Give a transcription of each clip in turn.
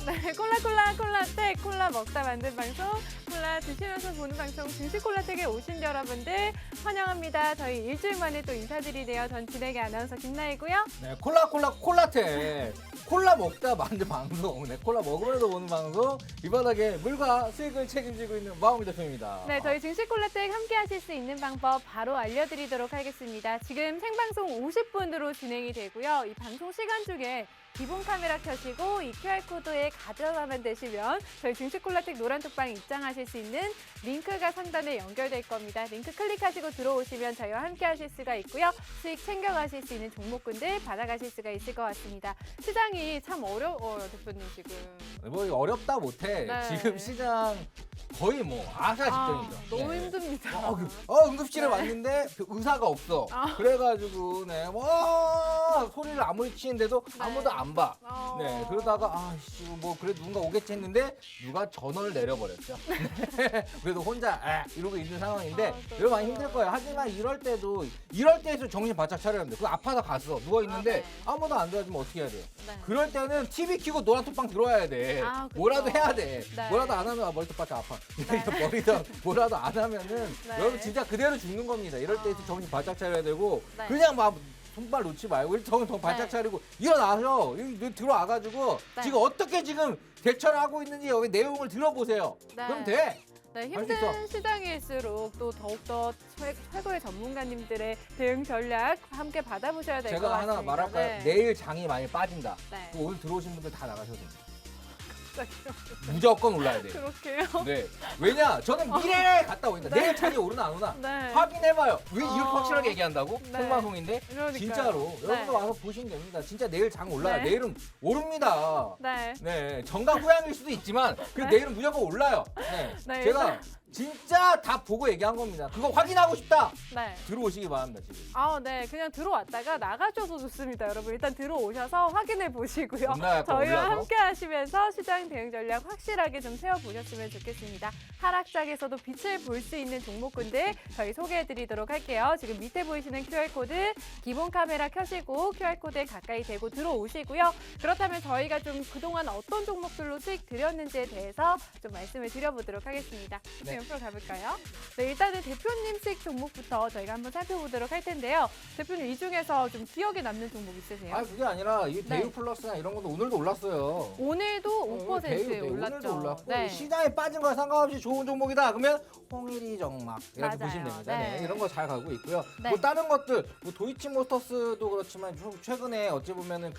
네, 콜라떼 콜라 먹다 만든 방송, 콜라 드시면서 보는 방송 증시 콜라텍에 오신 여러분들 환영합니다. 저희 일주일 만에 또 인사드리네요. 전 진행의 아나운서 김나희고요. 네, 콜라테 콜라 먹다 만든 방송, 네, 콜라 먹으면서 보는 방송, 이 바닥에 물과 수익을 책임지고 있는 마음이 대표입니다. 네, 저희 증시 콜라텍 함께 하실 수 있는 방법 바로 알려드리도록 하겠습니다. 지금 생방송 50분으로 진행이 되고요. 이 방송 시간 중에 기본 카메라 켜시고 이 QR코드에 가져가면 되시면 저희 증시 콜라텍 노란톡방 입장하실 수 있는 링크가 상단에 연결될 겁니다. 링크 클릭하시고 들어오시면 저희와 함께 하실 수가 있고요. 수익 챙겨가실 수 있는 종목군들 받아가실 수가 있을 것 같습니다. 시장이 참 어려워요, 대표님 지금. 뭐 어렵다 못해. 네. 지금 시장 거의 뭐 아사 직전이죠. 너무 네. 힘듭니다. 응급실에 왔는데 의사가 없어. 아. 그래가지고 소리를 아무리 치는데도 아무도 안 봐. 네, 그러다가 뭐 그래도 누군가 오겠지 했는데 누가 전원을 내려버렸죠. 그래도 혼자 이러고 있는 상황인데 여러분 많이 힘들 거예요. 하지만 이럴 때에서 정신 바짝 차려야 됩니다. 그 아파서 갔어. 누워 있는데 네. 아무도 안 도와주면 어떻게 해야 돼요? 네. 그럴 때는 TV 켜고 노란톡방 들어와야 돼. 그쵸. 뭐라도 해야 돼. 네. 뭐라도 안 하면 머리도 빠져 아파. 네. 머리도 뭐라도 안 하면은 네. 여러분 진짜 그대로 죽는 겁니다. 이럴 때에서 정신 바짝 차려야 되고 네. 그냥 막 손발 놓지 말고 정신 바짝 네. 차리고 일어나서 여기 들어와가지고 네. 지금 어떻게 지금 대처를 하고 있는지 여기 내용을 들어보세요. 네. 그럼 돼. 네, 할수 힘든 있어. 시장일수록 또 더욱더 최고의 전문가님들의 대응 전략 함께 받아보셔야 될 것 제가 같습니다. 하나 말할까요? 네. 내일 장이 많이 빠진다. 네. 그럼 오늘 들어오신 분들 다 나가셔도 됩니다. 갑자기요. 무조건 올라야 돼. 그렇게요? 네. 왜냐? 저는 미래에 갔다 오니까 네. 내일 장이 오르나 안 오나 네. 확인해봐요. 왜 이렇게 확실하게 얘기한다고? 네. 생방송인데 그러니까요. 진짜로 네. 여러분도 와서 보시면 됩니다. 진짜 내일 장 올라요. 네. 내일은 오릅니다. 네. 네, 정강 후양일 수도 있지만 그 네. 내일은 무조건 올라요. 네, 네, 제가 일단- 진짜 다 보고 얘기한 겁니다. 그거 확인하고 싶다. 네. 들어오시기 바랍니다 지금. 네. 그냥 들어왔다가 나가셔도 좋습니다, 여러분. 일단 들어오셔서 확인해 보시고요. 올라갈 거 저희와 올라서. 함께 하시면서 시장 대응 전략 확실하게 좀 세워보셨으면 좋겠습니다. 하락장에서도 빛을 볼 수 있는 종목군들 저희 소개해 드리도록 할게요. 지금 밑에 보이시는 QR코드 기본 카메라 켜시고 QR코드에 가까이 대고 들어오시고요. 그렇다면 저희가 좀 그동안 어떤 종목들로 수익 드렸는지에 대해서 좀 말씀을 드려보도록 하겠습니다. 네. 옆으로 가볼까요? 네, 일단은 대표님 수익 종목부터 저희가 한번 살펴보도록 할 텐데요. 대표님 이 중에서 좀 기억에 남는 종목 있으세요? 그게 아니라 이 네. 대유 플러스나 이런 것도 오늘도 올랐어요. 오늘도 5% 대유, 올랐죠. 오늘도 올랐고 네. 시장에 빠진 거와 상관없이 좋은 종목이다. 그러면 홍일이 정막 이렇게 맞아요. 보시면 됩니다. 네. 네, 이런 거 잘 가고 있고요. 네. 뭐 다른 것들 뭐 도이치모터스도 그렇지만 좀 최근에 어찌 보면은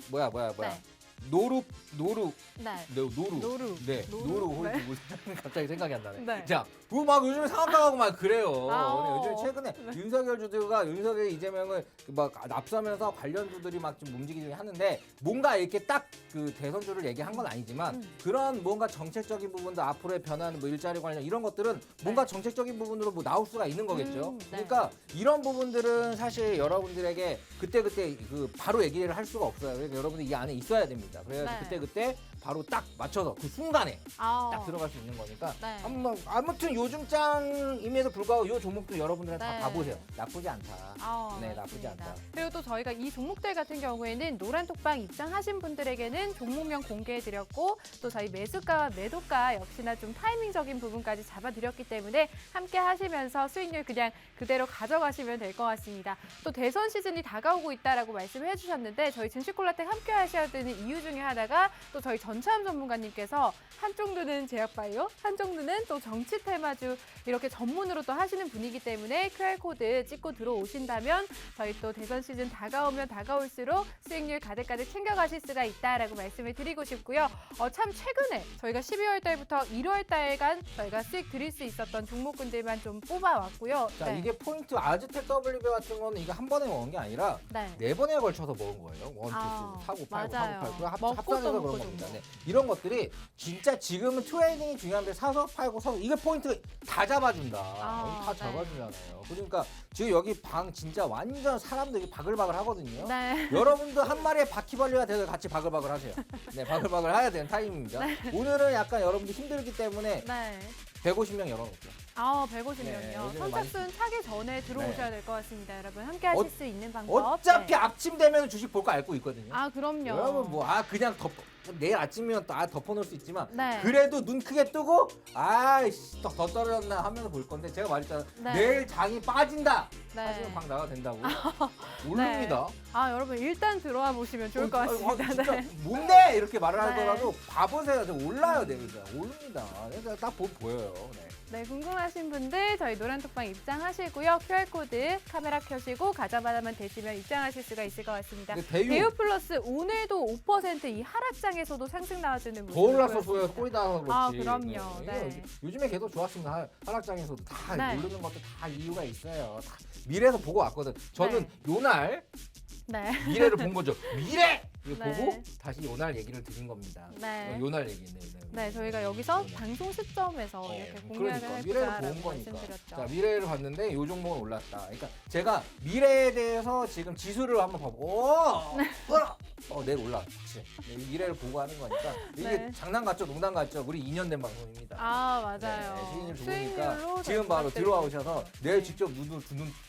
뭐야 네. 노루 네. 노루. 네, 노루? 노루 홀드 네. 무슨 갑자기 생각이 안 나네. 네. 자, 막 요즘에 상한가하고 막 그래요. 아, 네, 요즘 최근에 윤석열 주들과 윤석열 이재명을 막 납수하면서 관련주들이 막 좀 움직이긴 하는데 뭔가 이렇게 딱 그 대선주를 얘기한 건 아니지만 그런 뭔가 정책적인 부분도 앞으로의 변화는 뭐 일자리 관련 이런 것들은 뭔가 정책적인 부분으로 뭐 나올 수가 있는 거겠죠. 네. 그러니까 이런 부분들은 사실 여러분들에게 그때그때 그 바로 얘기를 할 수가 없어요. 그러니까 여러분들 이 안에 있어야 됩니다. 그래야지 네. 그때 바로 딱 맞춰서 그 순간에 딱 들어갈 수 있는 거니까 네. 아무튼 요즘 짱임에도 불구하고 요 종목도 여러분들한테 네. 다 가보세요. 나쁘지 않다. 네, 나쁘지 맞습니다. 않다. 그리고 또 저희가 이 종목들 같은 경우에는 노란톡방 입장하신 분들에게는 종목명 공개해드렸고 또 저희 매수가와 매도가 역시나 좀 타이밍적인 부분까지 잡아드렸기 때문에 함께 하시면서 수익률 그냥 그대로 가져가시면 될 것 같습니다. 또 대선 시즌이 다가오고 있다라고 말씀을 해주셨는데 저희 증시콜라텍 함께 하셔야 되는 이유 중에 하나가 또 저희 전차암 전문가님께서 한쪽 눈은 제약바이오, 한쪽 눈은 또 정치 테마주 이렇게 전문으로 또 하시는 분이기 때문에 QR코드 찍고 들어오신다면 저희 또 대선 시즌 다가오면 다가올수록 수익률 가득가득 챙겨가실 수가 있다라고 말씀을 드리고 싶고요. 참 최근에 저희가 12월 달부터 1월 달간 저희가 수익 드릴 수 있었던 종목군들만 좀 뽑아왔고요. 자, 이게 포인트 아즈텍 WB 같은 거는 이게 한 번에 먹은 게 아니라 네. 네 번에 걸쳐서 먹은 거예요. 원, 투, 사고, 팔고, 맞아요. 사고, 팔고 먹고 합산해서 또 그런 먹고 겁니다. 좀 네. 이런 것들이 진짜 지금은 트레이딩이 중요한데 사서 팔고 사서 이게 포인트 다 잡아준다. 다 네. 잡아주잖아요. 그러니까 지금 여기 방 진짜 완전 사람들이 바글바글 하거든요. 네. 여러분도 한 마리의 바퀴벌레가 돼서 같이 바글바글 하세요. 네, 바글바글 해야 되는 타임입니다. 오늘은 약간 여러분들 힘들기 때문에 네. 150명 열어놓을게요. 아, 150명이요. 네, 요즘에 선착순 차기 전에 들어오셔야 네. 될 것 같습니다. 여러분 함께 하실 수 있는 방법. 어차피 네. 아침되면 주식 볼 거 알고 있거든요. 아, 그럼요. 여러분 뭐 그냥 내일 아침이면 또 덮어놓을 수 있지만 네. 그래도 눈 크게 뜨고 아이씨 더 떨어졌나 하면서 볼 건데 제가 말했잖아요. 네. 내일 장이 빠진다. 네. 하시면 방 나가도 된다고. 오릅니다. 아, 여러분 일단 들어와 보시면 좋을 것 같습니다. 진짜 네. 뭔데 이렇게 말을 네. 하더라도 봐보세요. 저 올라요 내일. 오릅니다. 그러니까 딱 보여요. 네. 네, 궁금하신 분들 저희 노란톡방 입장하시고요. QR코드 카메라 켜시고 가자마자만 되시면 입장하실 수가 있을 것 같습니다. 근데 대유 플러스 오늘도 5%이 하락장에서도 상승 나와주는 더 모습을 올랐어 보였습니다. 보여 꼬리다 그렇지. 아, 그럼요. 이게 네. 요즘에 걔도 좋았습니다. 하락장에서도 다 네. 오르는 것도 다 이유가 있어요. 다 미래에서 보고 왔거든. 저는 요날 네. 미래를 본 거죠. 미래 이거 네. 보고 다시 요날 얘기를 드린 겁니다. 네. 요날 얘기네. 네, 저희가 여기서 네. 방송 시점에서 이렇게 공유를 그러니까 미래를 본 해보자라고 거니까. 말씀드렸죠. 자, 미래를 봤는데 요 종목은 올랐다. 그러니까 제가 미래에 대해서 지금 지수를 한번 봐보고 내일 올랐지. 미래를 보고 하는 거니까 이게 네. 장난 같죠, 농담 같죠. 우리 2년 된 방송입니다. 아, 맞아요. 네, 시인님 수익률로 좋으니까 저희 지금 바로 부탁드리고 들어와오셔서 내일 네. 직접 눈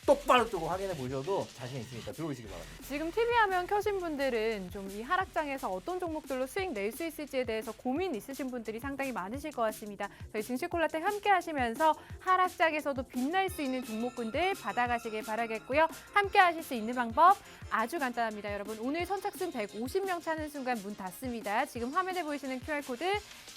똑바로 뜨고 확인해 보셔도 자신 있으니까 들어오시기 바랍니다. 지금 TV 화면 켜신 분들은 좀 이 하락장에서 어떤 종목들로 수익 낼 수 있을지에 대해서 고민 있으신 분들이 상당히 많으실 것 같습니다. 저희 증시콜라텍 함께 하시면서 하락장에서도 빛날 수 있는 종목군들 받아가시길 바라겠고요. 함께 하실 수 있는 방법 아주 간단합니다. 여러분 오늘 선착순 150명 차는 순간 문 닫습니다. 지금 화면에 보이시는 QR코드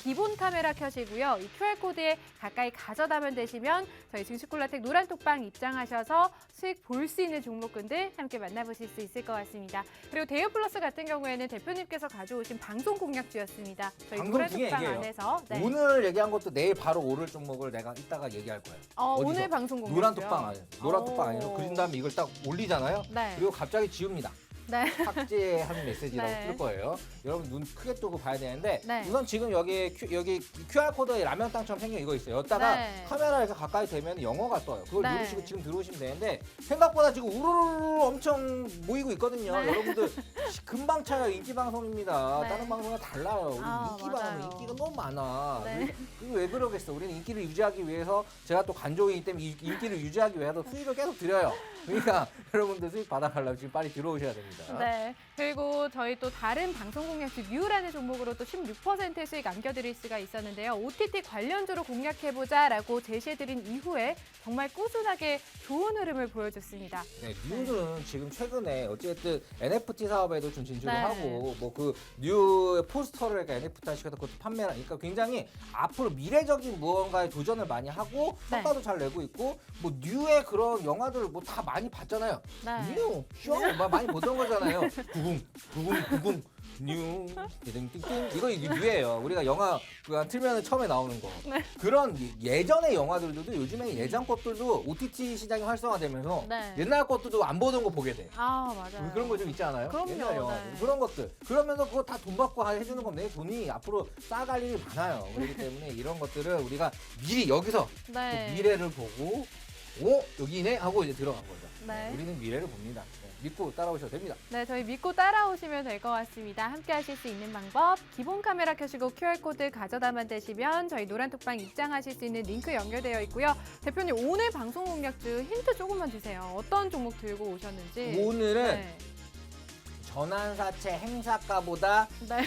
기본 카메라 켜시고요. 이 QR코드에 가까이 가져다만 되시면 저희 증시콜라텍 노란톡방 입장하셔서 수익 볼 수 있는 종목군들 함께 만나보실 수 있을 것 같습니다. 그리고 대유 플러스 같은 경우에는 대표님께서 가져오신 방송 공략주였습니다. 저희 방송 중에 노란톡방 얘기해요. 안에서 네. 오늘 얘기한 것도 내일 바로 오를 종목을 내가 이따가 얘기할 거예요. 어디서? 오늘 방송 공략 노란톡방 안에. 노란톡방 안에서 그린 다음에 이걸 딱 올리잖아요. 네. 그리고 갑자기 지웁니다. 네. 삭제하는 메시지라고 네. 뜰 거예요. 여러분 눈 크게 뜨고 봐야 되는데 네. 우선 지금 여기 QR코드에 라면 땅처럼 생긴 이거 있어요. 여기다가 네. 카메라 이렇게 가까이 대면 영어가 떠요. 그걸 네. 누르시고 지금 들어오시면 되는데 생각보다 지금 우르르 엄청 모이고 있거든요. 네. 여러분들 금방 차요. 인기 방송입니다. 네. 다른 방송과 달라요. 우리 인기 맞아요. 방송 인기가 너무 많아. 네. 이거 왜 그러겠어? 우리는 인기를 유지하기 위해서 제가 또 간종이기 때문에 인기를 유지하기 위해서 수익을 계속 드려요. 그러니까 여러분들 수익 받아가려면 지금 빨리 들어오셔야 됩니다. 네. 그리고 저희 또 다른 방송 공략주 뉴라는 종목으로 또 16%의 수익 안겨드릴 수가 있었는데요. OTT 관련주로 공략해보자라고 제시해드린 이후에 정말 꾸준하게 좋은 흐름을 보여줬습니다. 네, 뉴는 지금 최근에 어쨌든 NFT 사업에도 좀 진출을 네. 하고 뭐 그 뉴 포스터를 NFT 시켜서 그것도 판매를 하니까 굉장히 앞으로 미래적인 무언가에 도전을 많이 하고 네. 성과도 잘 내고 있고 뭐 뉴의 그런 영화들을 뭐 다 많이 봤잖아요. 네. 뉴, 쇼 많이 보던 거잖아요. 구궁 뉴 띵띵띵 이게 뉴예요. 우리가 영화 그거 틀면 처음에 나오는 거. 네. 그런 예전의 영화들도 요즘에 예전 것들도 OTT 시장이 활성화되면서 네. 옛날 것들도 안 보던 거 보게 돼. 아, 맞아요. 그런 거 좀 있지 않아요? 그럼요, 옛날 영화 네. 그런 것들. 그러면서 그거 다 돈 받고 해주는 건데 돈이 앞으로 쌓아갈 일이 많아요. 그렇기 때문에 이런 것들을 우리가 미리 여기서 네. 또 미래를 보고 여기네 하고 이제 들어간 거죠. 네. 우리는 미래를 봅니다. 네, 믿고 따라오셔도 됩니다. 네, 저희 믿고 따라오시면 될 것 같습니다. 함께 하실 수 있는 방법, 기본 카메라 켜시고 QR코드 가져다만 되시면 저희 노란톡방 입장하실 수 있는 링크 연결되어 있고요. 대표님, 오늘 방송 공략주 힌트 조금만 주세요. 어떤 종목 들고 오셨는지. 오늘은 네. 전환사채 행사가보다 네.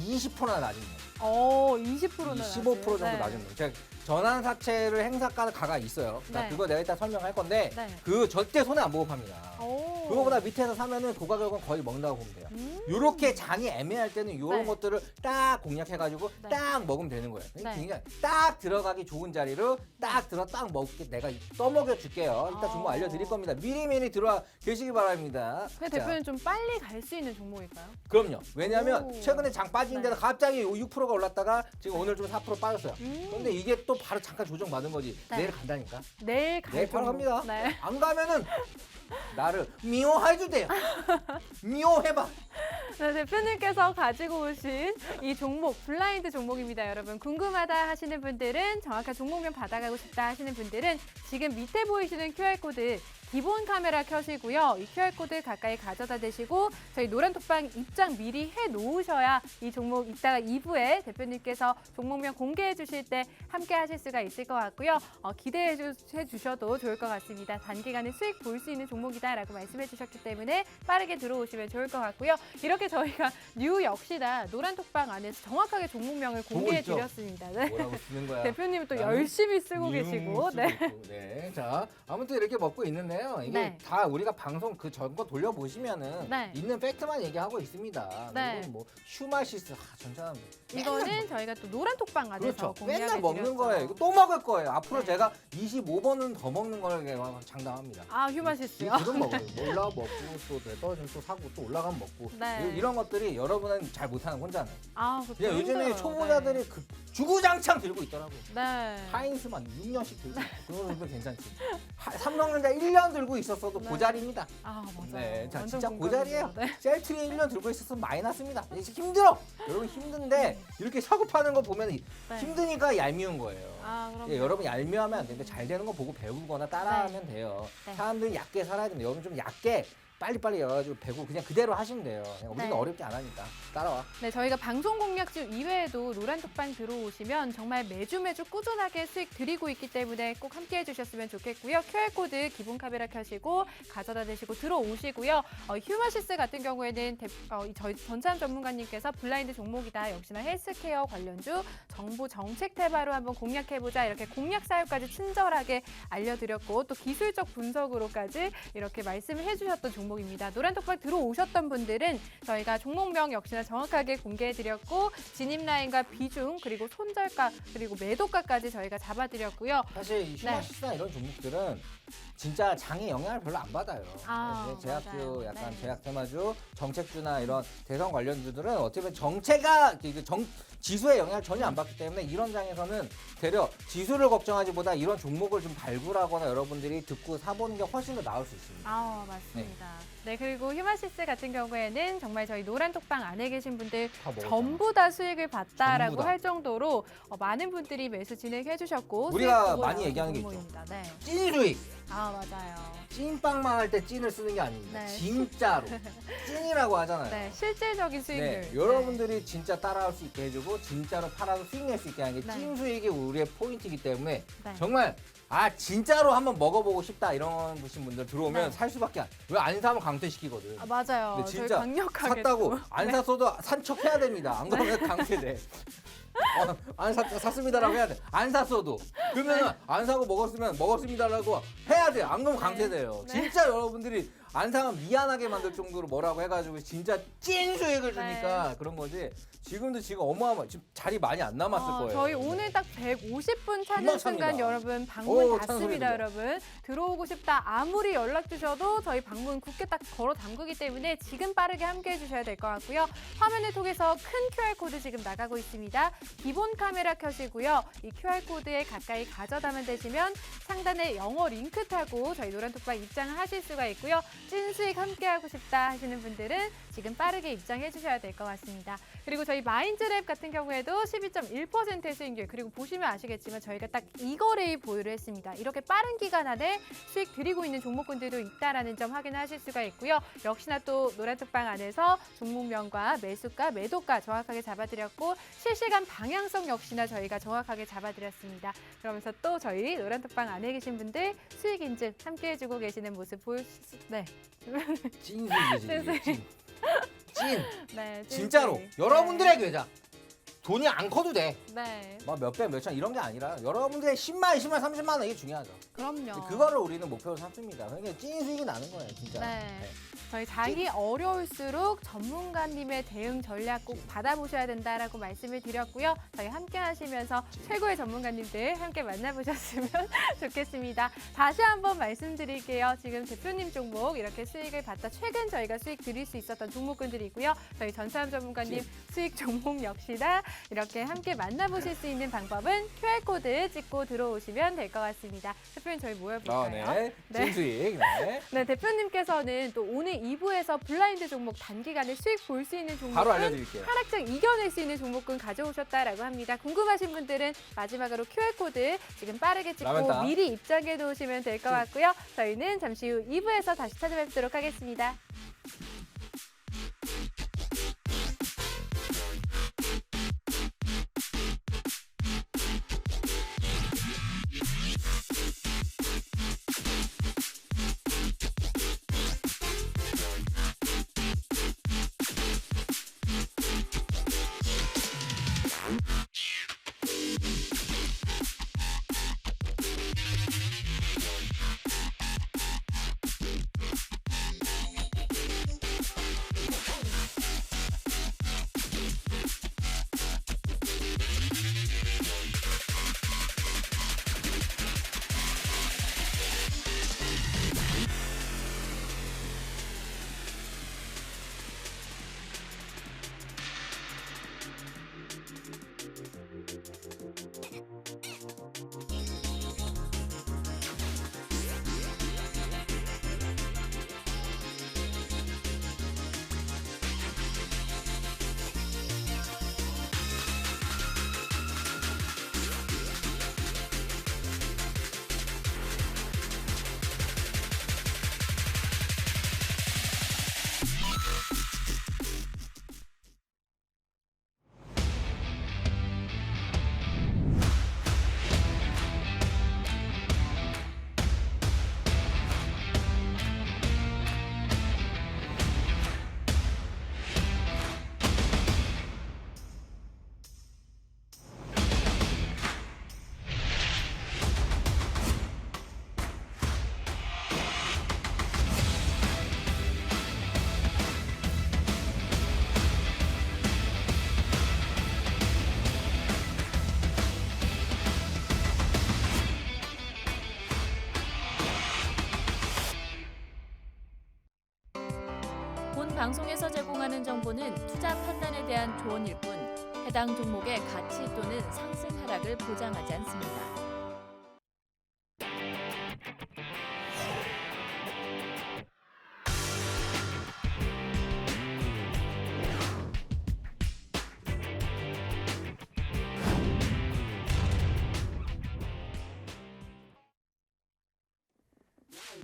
20%나 낮은 거예요. 20%는 25% 정도 낮은 거예요. 제가 전환사채를 행사가가 있어요. 네. 그거 내가 이따 설명할 건데 네. 그 절대 손해 안 보고 팝니다. 오. 그거보다 밑에서 사면은 그 가격은 거의 먹는다고 보면 돼요. 요렇게 장이 애매할 때는 요런 네. 것들을 딱 공략해가지고 네. 딱 먹으면 되는 거예요. 네. 그러니까 딱 들어가기 좋은 자리로 딱 먹게 내가 떠먹여 줄게요. 이따 종목 알려드릴 겁니다. 미리미리 들어와 계시기 바랍니다. 근데 대표님 좀 빨리 갈 수 있는 종목일까요? 그럼요. 왜냐하면 오. 최근에 장 빠진 데서 네. 갑자기 6%가 올랐다가 지금 오늘 좀 4% 빠졌어요. 음. 근데 이게 또 바로 잠깐 조정 받은 거지. 네. 내일 간다니까. 내일 갈 내일 바로 종목. 갑니다. 네. 안 가면은 나를 미워해주대요. 미워해봐. 네, 대표님께서 가지고 오신 이 종목, 블라인드 종목입니다, 여러분. 궁금하다 하시는 분들은 정확한 종목명 받아가고 싶다 하시는 분들은 지금 밑에 보이시는 QR코드 기본 카메라 켜시고요. 이 QR코드 가까이 가져다 대시고 저희 노란톡방 입장 미리 해놓으셔야 이 종목 이따가 2부에 대표님께서 종목명 공개해 주실 때 함께 하실 수가 있을 것 같고요. 기대해 주셔도 좋을 것 같습니다. 단기간에 수익 볼 수 있는 종목이다라고 말씀해 주셨기 때문에 빠르게 들어오시면 좋을 것 같고요. 이렇게 저희가 뉴 역시나 노란톡방 안에서 정확하게 종목명을 공개해 있죠? 드렸습니다. 네. 뭐라고 쓰는 거야? 대표님 또 나는 열심히 쓰고 계시고. 쓰고 있고. 네. 자, 아무튼 이렇게 먹고 있는데요. 이게 네. 다 우리가 방송 그 전거 돌려보시면은 네. 있는 팩트만 얘기하고 있습니다. 네. 그리고 뭐 휴마시스, 전사람 이거는 저희가 또 노란톡방 안에서 그렇죠. 공개해 맨날 먹는 드렸죠. 거예요. 이거 또 먹을 거예요. 앞으로 네. 제가 25번은 더 먹는 걸 장담합니다. 아, 휴마시스요? 지금 먹어요. 올라 먹고 또 떨어지면 또 사고 또 올라가면 먹고 네. 이런 것들이 여러분은 잘 못하는 혼자는. 아, 그거 그냥 요즘에 힘들어요. 초보자들이 그 주구장창 들고 있더라고요. 네. 하인스만 6년씩 들고 있고 그건 괜찮지. 삼성전자 1년 들고 있었어도 네. 고자리입니다. 아, 맞아요. 네, 자 완전 진짜 공감이에요. 고자리예요. 네. 셀트리 1년 들고 있었으면 마이너스입니다. 이제 힘들어. 여러분 힘든데 이렇게 서급하는 거 보면 네. 힘드니까 얄미운 거예요. 아, 그럼 예, 여러분 얄미워하면 안 되는데 잘 되는 거 보고 배우거나 따라하면 돼요. 네. 사람들이 얕게 살아야 됩니다. 여러분 좀 얕게 빨리빨리 여가지고 배고 그냥 그대로 하시면 돼요. 그냥 우리는 네. 어렵지 않으니까 따라와. 네, 저희가 방송 공략집 이외에도 노란톡방 들어오시면 정말 매주 꾸준하게 수익 드리고 있기 때문에 꼭 함께 해주셨으면 좋겠고요. QR코드 기본 카메라 켜시고 가져다 대시고 들어오시고요. 휴마시스 같은 경우에는 저희 전참 전문가님께서 블라인드 종목이다. 역시나 헬스케어 관련주 정보 정책 테마로 한번 공략해보자. 이렇게 공략 사유까지 친절하게 알려드렸고 또 기술적 분석으로까지 이렇게 말씀을 해주셨던 종목입니다. 노란톡방 들어오셨던 분들은 저희가 종목명 역시나 정확하게 공개해드렸고 진입 라인과 비중 그리고 손절가 그리고 매도가까지 저희가 잡아드렸고요. 사실 이 휴마시스나 이런 종목들은 진짜 장에 영향을 별로 안 받아요. 아, 네, 제약주, 맞아요. 약간 네. 제약 테마주, 정책주나 이런 대선 관련주들은 어떻게 보면 정체가 지수에 영향을 전혀 안 받기 때문에 이런 장에서는 되려 지수를 걱정하지보다 이런 종목을 좀 발굴하거나 여러분들이 듣고 사보는 게 훨씬 더 나을 수 있습니다. 아, 맞습니다. 네, 그리고 휴마시스 같은 경우에는 정말 저희 노란톡방 안에 계신 분들 다 먹었잖아. 전부 다 수익을 봤다라고 전부 다. 할 정도로 많은 분들이 매수 진행해 주셨고 우리가 수익 보고 많이 나온 얘기하는 게 종목입니다. 네. 찐 수익! 아, 맞아요. 찐빵만 할 때 찐을 쓰는 게 아닙니다. 네. 진짜로. 찐이라고 하잖아요. 네, 실질적인 수익률. 네, 여러분들이 진짜 따라할 수 있게 해주고 진짜로 팔아서 수익 낼 수 있게 하는 게 네. 찐 수익이 우리의 포인트이기 때문에 네. 정말 진짜로 한번 먹어보고 싶다 이런 분들 들어오면 네. 살 수밖에 왜 안 사면 강퇴시키거든. 아, 맞아요. 근데 저희 진짜 강력하게 샀다고 또. 안 네. 샀어도 산 척 해야 됩니다. 안 그러면 강퇴돼. 안 샀습니다라고 해야 돼. 안 샀어도. 그러면은 안 사고 먹었습니다라고 해야 돼. 안 그러면 강퇴돼요. 네. 진짜 여러분들이 안 사면 미안하게 만들 정도로 뭐라고 해가지고 진짜 찐 수익을 주니까 그런 거지. 지금 지금 자리 많이 안 남았을 거예요. 저희 오늘 딱 150분 차는 금방 순간 찹니다. 여러분 방문 차는 닫습니다. 소리입니다. 여러분 들어오고 싶다 아무리 연락 주셔도 저희 방문 굳게 딱 걸어 잠그기 때문에 지금 빠르게 함께 해주셔야 될 것 같고요. 화면을 통해서 큰 QR코드 지금 나가고 있습니다. 기본 카메라 켜시고요. 이 QR코드에 가까이 가져다만 되시면 상단에 영어 링크 타고 저희 노란톡방 입장을 하실 수가 있고요. 찐 수익 함께 하고 싶다 하시는 분들은 지금 빠르게 입장해 주셔야 될 것 같습니다. 그리고 저희 마인드랩 같은 경우에도 12.1%의 수익률 그리고 보시면 아시겠지만 저희가 딱 이거래일 보유를 했습니다. 이렇게 빠른 기간 안에 수익 드리고 있는 종목군들도 있다라는 점 확인하실 수가 있고요. 역시나 또 노란톡방 안에서 종목명과 매수가, 매도가 정확하게 잡아드렸고 실시간 방향성 역시나 저희가 정확하게 잡아드렸습니다. 그러면서 또 저희 노란톡방 안에 계신 분들 수익 인증 함께 해주고 계시는 모습 네. 찐 수익이지. 네, 이게. 찐. 네, 진짜로 네. 여러분들의 계좌 돈이 안 커도 돼. 네. 막 몇백 몇천 이런 게 아니라 여러분들의 10만, 20만, 30만 원 이게 중요하죠. 그럼요. 그거를 우리는 목표로 삼습니다. 그러니까 찐 수익이 나는 거예요, 진짜. 네. 저희 장이 어려울수록 전문가님의 대응 전략 꼭 받아보셔야 된다라고 말씀을 드렸고요. 저희 함께 하시면서 최고의 전문가님들 함께 만나보셨으면 좋겠습니다. 다시 한번 말씀드릴게요. 지금 대표님 종목 이렇게 수익을 봤다. 최근 저희가 수익 드릴 수 있었던 종목군들이고요. 저희 전사람 전문가님 수익 종목 역시나 이렇게 함께 만나보실 수 있는 방법은 QR코드 찍고 들어오시면 될 것 같습니다. 대표님 저희 모여볼까요? 네. 네. 진수익. 네. 네, 대표님께서는 또 오늘 2부에서 블라인드 종목 단기간에 수익 볼 수 있는 종목은 바로 알려드릴게요. 하락장 이겨낼 수 있는 종목군 가져오셨다라고 합니다. 궁금하신 분들은 마지막으로 QR코드 지금 빠르게 찍고 라면다. 미리 입장해 놓으시면 될 것 같고요. 저희는 잠시 후 2부에서 다시 찾아뵙도록 하겠습니다. 본 방송에서 제공하는 정보는 투자 판단에 대한 조언일 뿐 해당 종목의 가치 또는 상승 하락을 보장하지 않습니다.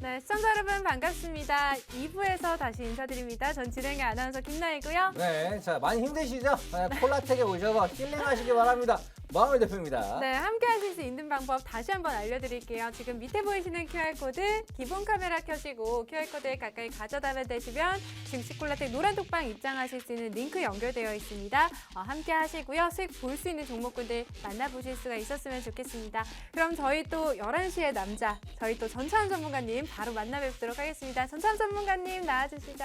네, 시청자 여러분 반갑습니다. 2부에서 다시 인사드립니다. 전 진행의 아나운서 김나희고요. 네. 자, 많이 힘드시죠? 네, 콜라텍에 오셔서 힐링하시기 바랍니다. 마음의 대표입니다. 네, 함께 하실 수 있는 방법 다시 한번 알려드릴게요. 지금 밑에 보이시는 QR코드 기본 카메라 켜시고 QR코드에 가까이 가져다가 대시면 증시 콜라텍 노란 톡방 입장하실 수 있는 링크 연결되어 있습니다. 함께 하시고요. 수익 볼 수 있는 종목군들 만나보실 수가 있었으면 좋겠습니다. 그럼 저희 또 11시의 남자, 저희 또 전차원 전문가님 바로 만나 뵙도록 하겠습니다. 전차원 전문가님 나와주시죠.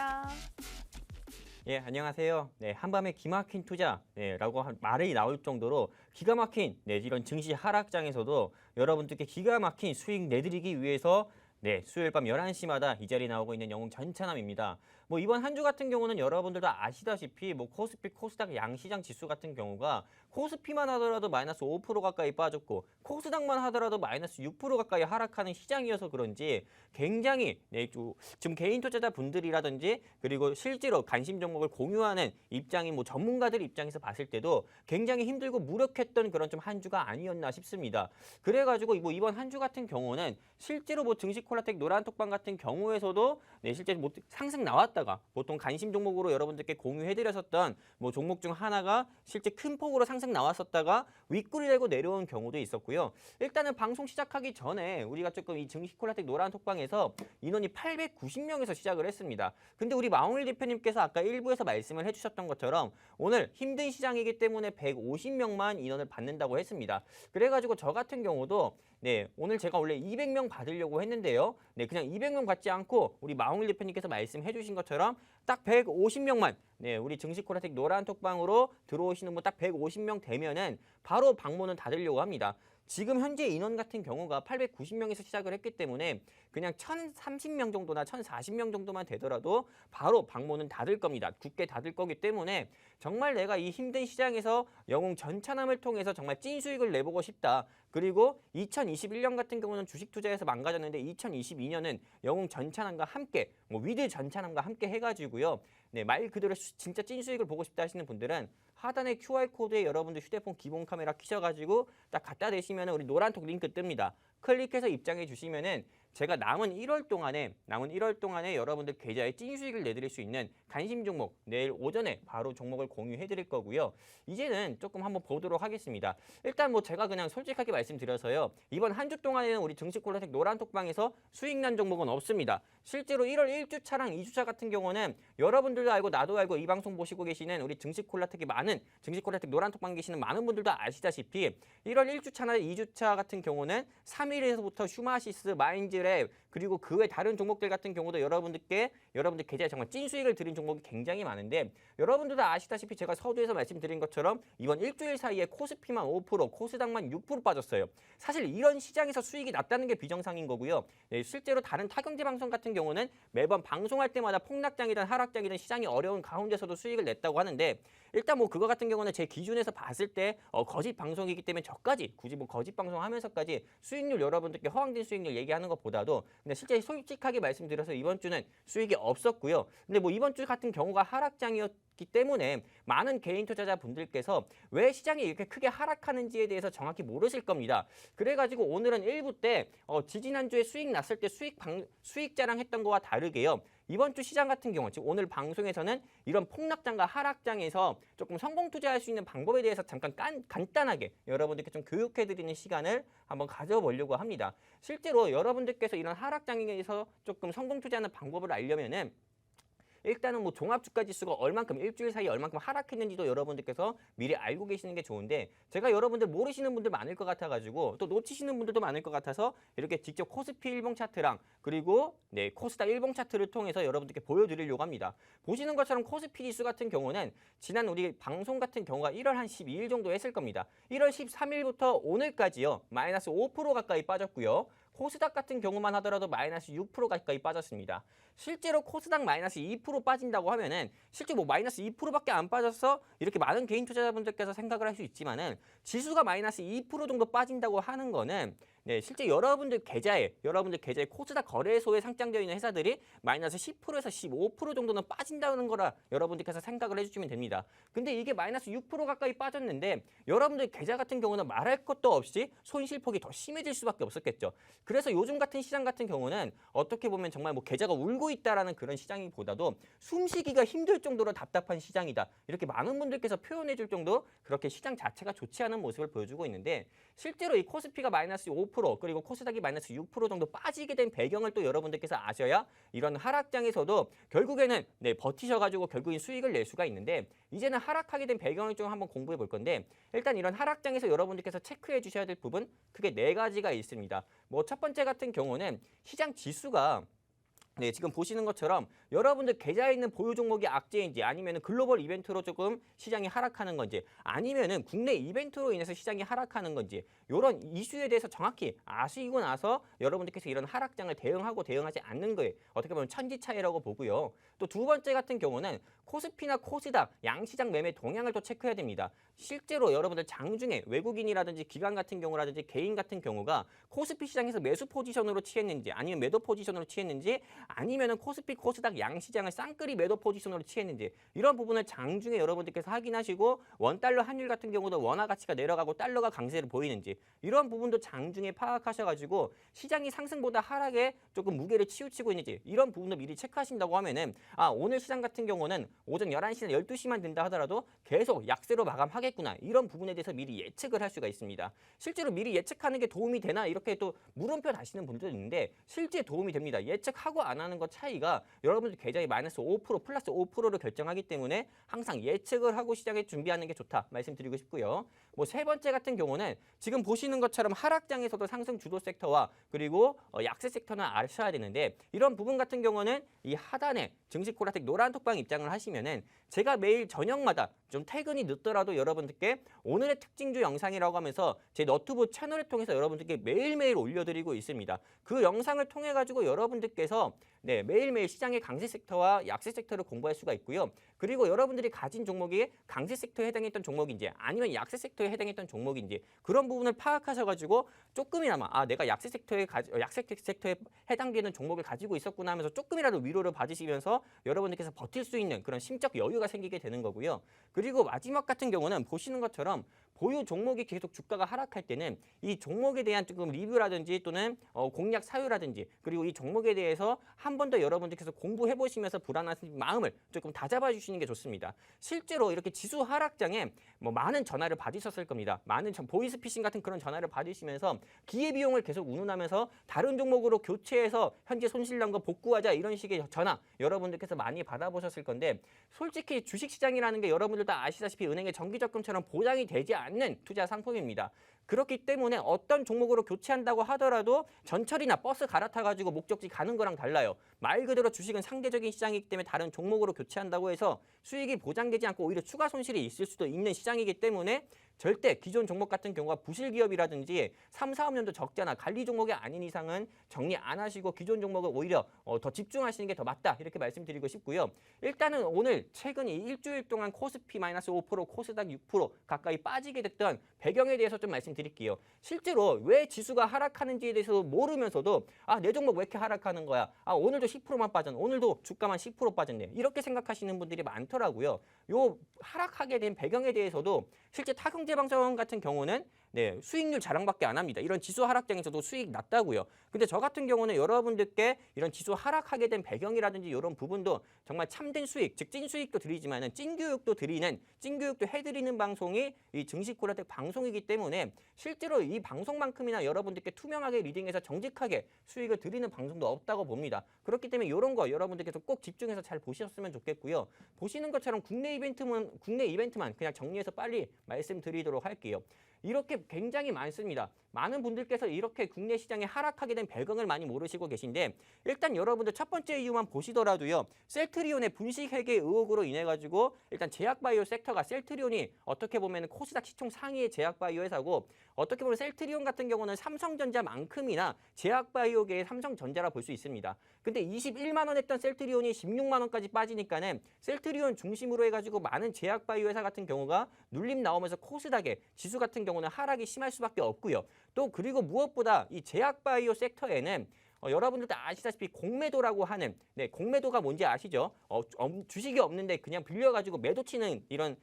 예, 안녕하세요. 네, 한밤의 기막힌 투자, 라고 말이 나올 정도로 기가 막힌, 이런 증시 하락장에서도 여러분들께 기가 막힌 수익 내드리기 위해서 수요일 밤 11시마다 이 자리에 나오고 있는 영웅 전찬함입니다. 뭐 이번 한 주 같은 경우는 여러분들도 아시다시피 뭐 코스피, 코스닥 양시장 지수 같은 경우가 코스피만 하더라도 마이너스 5% 가까이 빠졌고 코스닥만 하더라도 마이너스 6% 가까이 하락하는 시장이어서 그런지 굉장히 지금 개인 투자자 분들이라든지 그리고 실제로 관심 종목을 공유하는 입장인 뭐 전문가들 입장에서 봤을 때도 굉장히 힘들고 무력했던 그런 좀 한 주가 아니었나 싶습니다. 그래가지고 뭐 이번 한 주 같은 경우는 실제로 뭐 증시 콜라텍 노란 톡방 같은 경우에서도 실제 뭐 상승 나왔다가 보통 관심 종목으로 여러분들께 공유해드렸었던 뭐 종목 중 하나가 실제 큰 폭으로 상승 나왔었다가 윗골이 되고 내려온 경우도 있었고요. 일단은 방송 시작하기 전에 우리가 조금 이 증시 콜라텍 노란 톡방에서 인원이 890명에서 시작을 했습니다. 근데 우리 마홍일 대표님께서 아까 1부에서 말씀을 해주셨던 것처럼 오늘 힘든 시장이기 때문에 150명만 인원을 받는다고 했습니다. 그래가지고 저 같은 경우도 오늘 제가 원래 200명 받으려고 했는데요. 그냥 200명 받지 않고 우리 마홍일 대표님께서 말씀해 주신 것처럼 딱 150명만 우리 증시 콜라텍 노란 톡방으로 들어오시는 분 딱 150명 되면은 바로 방문은 닫으려고 합니다. 지금 현재 인원 같은 경우가 890명에서 시작을 했기 때문에 그냥 1,030명 정도나 1,040명 정도만 되더라도 바로 방문은 닫을 겁니다. 굳게 닫을 거기 때문에 정말 내가 이 힘든 시장에서 영웅 전차남을 통해서 정말 찐 수익을 내보고 싶다. 그리고 2021년 같은 경우는 주식 투자에서 망가졌는데 2022년은 영웅 전차남과 함께 위드 전차남과 함께 해가지고요. 네, 말 그대로 진짜 찐 수익을 보고 싶다 하시는 분들은 하단의 QR코드에 여러분들 휴대폰 기본 카메라 켜셔가지고 딱 갖다 대시면 우리 노란톡 링크 뜹니다. 클릭해서 입장해 주시면은 제가 남은 1월 동안에 여러분들 계좌에 찐 수익을 내드릴 수 있는 관심 종목 내일 오전에 바로 종목을 공유해 드릴 거고요. 이제는 조금 한번 보도록 하겠습니다. 일단 제가 그냥 솔직하게 말씀드려서요. 이번 한 주 동안에는 우리 증시콜라텍 노란톡방에서 수익 난 종목은 없습니다. 실제로 1월 1주차랑 2주차 같은 경우는 여러분들도 알고 나도 알고 이 방송 보시고 계시는 우리 증시콜라텍이 많은 증시콜라텍 노란톡방 계시는 많은 분들도 아시다시피 1월 1주차나 2주차 같은 경우는 3일에서부터 슈마시스, 마인즈랩 그리고 그 외 다른 종목들 같은 경우도 여러분들 계좌에 정말 찐 수익을 드린 종목이 굉장히 많은데 여러분들도 아시다시피 제가 서두에서 말씀드린 것처럼 이번 일주일 사이에 코스피만 5%, 코스닥만 6% 빠졌어요. 사실 이런 시장에서 수익이 났다는 게 비정상인 거고요. 네, 실제로 다른 타경제 방송 같은 경우는 매번 방송할 때마다 폭락장이든 하락장이든 시장이 어려운 가운데서도 수익을 냈다고 하는데 일단 그거 같은 경우는 제 기준에서 봤을 때 거짓 방송이기 때문에 저까지 굳이 거짓 방송 하면서까지 수익률 여러분들께 허황된 수익률 얘기하는 것보다도 근데 실제 솔직하게 말씀드려서 이번 주는 수익이 없었고요. 근데 이번 주 같은 경우가 하락장이었기 때문에 많은 개인 투자자분들께서 왜 시장이 이렇게 크게 하락하는지에 대해서 정확히 모르실 겁니다. 그래가지고 오늘은 1부 때 지지난주에 수익 났을 때 수익 자랑했던 거와 다르게요. 이번 주 시장 같은 경우 지금 오늘 방송에서는 이런 폭락장과 하락장에서 조금 성공 투자할 수 있는 방법에 대해서 잠깐 간단하게 여러분들께 좀 교육해드리는 시간을 한번 가져보려고 합니다. 실제로 여러분들께서 이런 하락장에서 조금 성공 투자하는 방법을 알려면은 일단은 종합주가 지수가 얼만큼 일주일 사이에 얼만큼 하락했는지도 여러분들께서 미리 알고 계시는 게 좋은데 제가 여러분들 모르시는 분들 많을 것 같아가지고 또 놓치시는 분들도 많을 것 같아서 이렇게 직접 코스피 일봉 차트랑 그리고 코스닥 일봉 차트를 통해서 여러분들께 보여드리려고 합니다. 보시는 것처럼 코스피 지수 같은 경우는 지난 우리 방송 같은 경우가 1월 한 12일 정도 했을 겁니다. 1월 13일부터 오늘까지요. 마이너스 5% 가까이 빠졌고요. 코스닥 같은 경우만 하더라도 마이너스 6% 가까이 빠졌습니다. 실제로 코스닥 마이너스 2% 빠진다고 하면은 실제 마이너스 2%밖에 안 빠져서 이렇게 많은 개인 투자자분들께서 생각을 할 수 있지만은 지수가 마이너스 2% 정도 빠진다고 하는 거는 실제 여러분들 계좌에 코스닥 거래소에 상장되어 있는 회사들이 마이너스 10%에서 15% 정도는 빠진다는 거라 여러분들께서 생각을 해주시면 됩니다. 근데 이게 마이너스 6% 가까이 빠졌는데 여러분들 계좌 같은 경우는 말할 것도 없이 손실폭이 더 심해질 수밖에 없었겠죠. 그래서 요즘 같은 시장 같은 경우는 어떻게 보면 정말 계좌가 울고 있다라는 그런 시장이보다도 숨쉬기가 힘들 정도로 답답한 시장이다. 이렇게 많은 분들께서 표현해 줄 정도 그렇게 시장 자체가 좋지 않은 모습을 보여주고 있는데 실제로 이 코스피가 마이너스 5% 그리고 코스닥이 마이너스 6% 정도 빠지게 된 배경을 또 여러분들께서 아셔야 이런 하락장에서도 결국에는 버티셔가지고 결국엔 수익을 낼 수가 있는데 이제는 하락하게 된 배경을 좀 한번 공부해 볼 건데 일단 이런 하락장에서 여러분들께서 체크해 주셔야 될 부분 크게 4가지가 있습니다. 첫 번째 같은 경우는 시장 지수가 지금 보시는 것처럼 여러분들 계좌에 있는 보유 종목이 악재인지 아니면 글로벌 이벤트로 조금 시장이 하락하는 건지 아니면은 국내 이벤트로 인해서 시장이 하락하는 건지 이런 이슈에 대해서 정확히 아시고 나서 여러분들께서 이런 하락장을 대응하지 않는 거에 어떻게 보면 천지 차이라고 보고요. 또 두 번째 같은 경우는 코스피나 코스닥 양시장 매매 동향을 또 체크해야 됩니다. 실제로 여러분들 장중에 외국인이라든지 기관 같은 경우라든지 개인 같은 경우가 코스피 시장에서 매수 포지션으로 취했는지 아니면 매도 포지션으로 취했는지 아니면은 코스피 코스닥 양시장을 쌍끌이 매도 포지션으로 취했는지 이런 부분을 장중에 여러분들께서 확인하시고 원달러 환율 같은 경우도 원화 가치가 내려가고 달러가 강세를 보이는지 이런 부분도 장중에 파악하셔가지고 시장이 상승보다 하락에 조금 무게를 치우치고 있는지 이런 부분도 미리 체크하신다고 하면은 오늘 시장 같은 경우는 오전 11시나 12시만 된다 하더라도 계속 약세로 마감하겠구나 이런 부분에 대해서 미리 예측을 할 수가 있습니다. 실제로 미리 예측하는 게 도움이 되나 이렇게 또 물음표 다시는 분들도 있는데 실제 도움이 됩니다. 예측하고 안 안 하는 것 차이가 여러분들 계좌의 마이너스 5% 플러스 5%를 결정하기 때문에 항상 예측을 하고 시장에 준비하는 게 좋다 말씀드리고 싶고요. 뭐 세 번째 같은 경우는 지금 보시는 것처럼 하락장에서도 상승 주도 섹터와 그리고 약세 섹터는 아셔야 되는데 이런 부분 같은 경우는 이 하단에 증시 코라텍 노란 톡방 입장을 하시면은 제가 매일 저녁마다 좀 퇴근이 늦더라도 여러분들께 오늘의 특징주 영상이라고 하면서 제 너튜브 채널을 통해서 여러분들께 매일매일 올려드리고 있습니다. 그 영상을 통해 가지고 여러분들께서 매일매일 시장의 강세 섹터와 약세 섹터를 공부할 수가 있고요. 그리고 여러분들이 가진 종목이 강세 섹터에 해당했던 종목인지 아니면 약세 섹터에 해당했던 종목인지 그런 부분을 파악하셔가지고 조금이나마 내가 약세 섹터에 해당되는 종목을 가지고 있었구나 하면서 조금이라도 위로를 받으시면서 여러분들께서 버틸 수 있는 그런 심적 여유가 생기게 되는 거고요. 그리고 마지막 같은 경우는 보시는 것처럼 보유 종목이 계속 주가가 하락할 때는 이 종목에 대한 조금 리뷰라든지 또는 공략 사유라든지 그리고 이 종목에 대해서 한 번 더 여러분들께서 공부해 보시면서 불안한 마음을 조금 다잡아 주시는 게 좋습니다. 실제로 이렇게 지수 하락장에 뭐 많은 전화를 받으셨을 겁니다. 많은 보이스피싱 같은 그런 전화를 받으시면서 기회비용을 계속 운운하면서 다른 종목으로 교체해서 현재 손실난 거 복구하자 이런 식의 전화 여러분들께서 많이 받아보셨을 건데 솔직히 주식시장이라는 게 여러분들 다 아시다시피 은행의 정기적금처럼 보장이 되지 않는 투자 상품입니다. 그렇기 때문에 어떤 종목으로 교체한다고 하더라도 전철이나 버스 갈아타가지고 목적지 가는 거랑 달라요. 말 그대로 주식은 상대적인 시장이기 때문에 다른 종목으로 교체한다고 해서 수익이 보장되지 않고 오히려 추가 손실이 있을 수도 있는 시장이기 때문에 절대 기존 종목 같은 경우가 부실기업이라든지 3, 4업년도 적자나 관리 종목이 아닌 이상은 정리 안 하시고 기존 종목을 오히려 더 집중하시는 게 더 맞다 이렇게 말씀드리고 싶고요. 일단은 오늘 최근 이 일주일 동안 코스피 마이너스 5%, 코스닥 6% 가까이 빠지게 됐던 배경에 대해서 좀 말씀드릴게요. 실제로 왜 지수가 하락하는지에 대해서 모르면서도 내 종목 왜 이렇게 하락하는 거야? 오늘도 10%만 빠졌네. 오늘도 주가만 10% 빠졌네. 이렇게 생각하시는 분들이 많더라고요. 요 하락하게 된 배경에 대해서도 실제 타경제방송 같은 경우는 수익률 자랑밖에 안 합니다. 이런 지수 하락장에서도 수익 났다고요. 근데 저 같은 경우는 여러분들께 이런 지수 하락하게 된 배경이라든지 이런 부분도 정말 참된 수익, 즉 찐수익도 드리지만은 찐교육도 해드리는 방송이 이 증시코라텍 방송이기 때문에 실제로 이 방송만큼이나 여러분들께 투명하게 리딩해서 정직하게 수익을 드리는 방송도 없다고 봅니다. 그렇기 때문에 이런 거 여러분들께서 꼭 집중해서 잘 보셨으면 좋겠고요. 보시는 것처럼 국내 이벤트만 그냥 정리해서 빨리 말씀드리도록 할게요. 이렇게 굉장히 많습니다. 많은 분들께서 이렇게 국내 시장에 하락하게 된 배경을 많이 모르시고 계신데 일단 여러분들 첫 번째 이유만 보시더라도요. 셀트리온의 분식 회계 의혹으로 인해 가지고 일단 제약바이오 섹터가 셀트리온이 어떻게 보면 코스닥 시총 상위의 제약바이오 회사고 어떻게 보면 셀트리온 같은 경우는 삼성전자만큼이나 제약바이오계의 삼성전자라 볼 수 있습니다. 근데 21만 원 했던 셀트리온이 16만 원까지 빠지니까는 셀트리온 중심으로 해가지고 많은 제약바이오 회사 같은 경우가 눌림 나오면서 코스닥의 지수 같은 경우는 하락이 심할 수밖에 없고요. 또 그리고 무엇보다 이 제약바이오 섹터에는 여러분들도 아시다시피 공매도라고 하는 공매도가 뭔지 아시죠? 주식이 없는데 그냥 빌려가지고 매도 치는 이런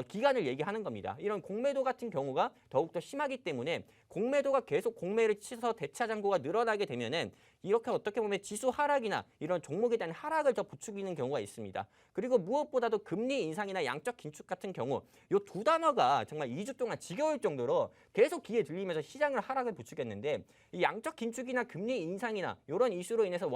기간을 얘기하는 겁니다. 이런 공매도 같은 경우가 더욱더 심하기 때문에 공매도가 계속 공매를 치서 대차 잔고가 늘어나게 되면은 이렇게 어떻게 보면 지수 하락이나 이런 종목에 대한 하락을 더 부추기는 경우가 있습니다. 그리고 무엇보다도 금리 인상이나 양적 긴축 같은 경우 이 두 단어가 정말 2주 동안 지겨울 정도로 계속 귀에 들리면서 시장을 하락을 부추겼는데 이 양적 긴축이나 금리 인상이나 이런 이슈로 인해서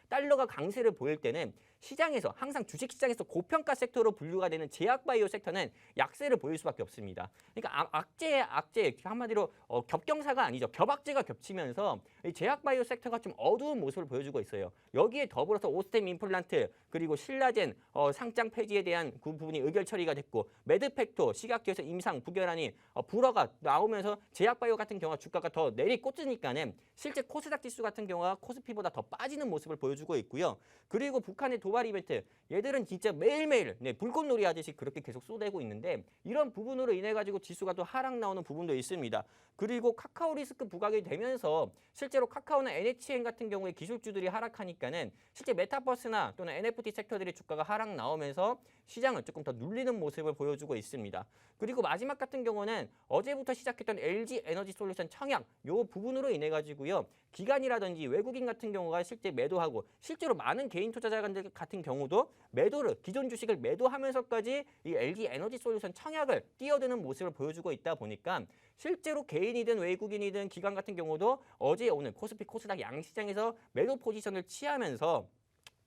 달러가 강세를 보일 때는 시장에서 항상 주식시장에서 고평가 섹터로 분류가 되는 제약바이오 섹터는 약세를 보일 수밖에 없습니다. 그러니까 악재 한마디로 겹경사가 아니죠. 겹악재가 겹치면서 이 제약바이오 섹터가 좀 어두운 모습을 보여주고 있어요. 여기에 더불어서 오스템 임플란트 그리고 신라젠 상장 폐지에 대한 그 부분이 의결 처리가 됐고 매드팩토 식약처에서 임상 부결안이 불허가 나오면서 제약바이오 같은 경우가 주가가 더 내리꽂으니까는 실제 코스닥 지수 같은 경우가 코스피보다 더 빠지는 모습을 보여주고 있고요. 그리고 북한의 도발 이벤트 얘들은 진짜 매일매일 불꽃놀이 하듯이 그렇게 계속 쏟아내고 있는데 이런 부분으로 인해 가지고 지수가 또 하락 나오는 부분도 있습니다. 그리고 카카오 리스크 부각이 되면서 실제로 카카오나 NHN 같은 경우에 기술주들이 하락하니까는 실제 메타버스나 또는 NFT 섹터들의 주가가 하락 나오면서 시장을 조금 더 눌리는 모습을 보여주고 있습니다. 그리고 마지막 같은 경우는 어제부터 시작했던 LG 에너지 솔루션 청약 요 부분으로 인해 가지고요. 기관이라든지 투자자라든지 외국인 같은 경우가 실제 매도하고 실제로 많은 개인 투자자들 같은 경우도 매도를 기존 주식을 매도하면서까지 이 LG 에너지 솔루션 청약을 뛰어드는 모습을 보여주고 있다 보니까 실제로 개인이든 외국인이든 기관 같은 경우도 어제 오늘 코스피 코스닥 양시장에서 매도 포지션을 취하면서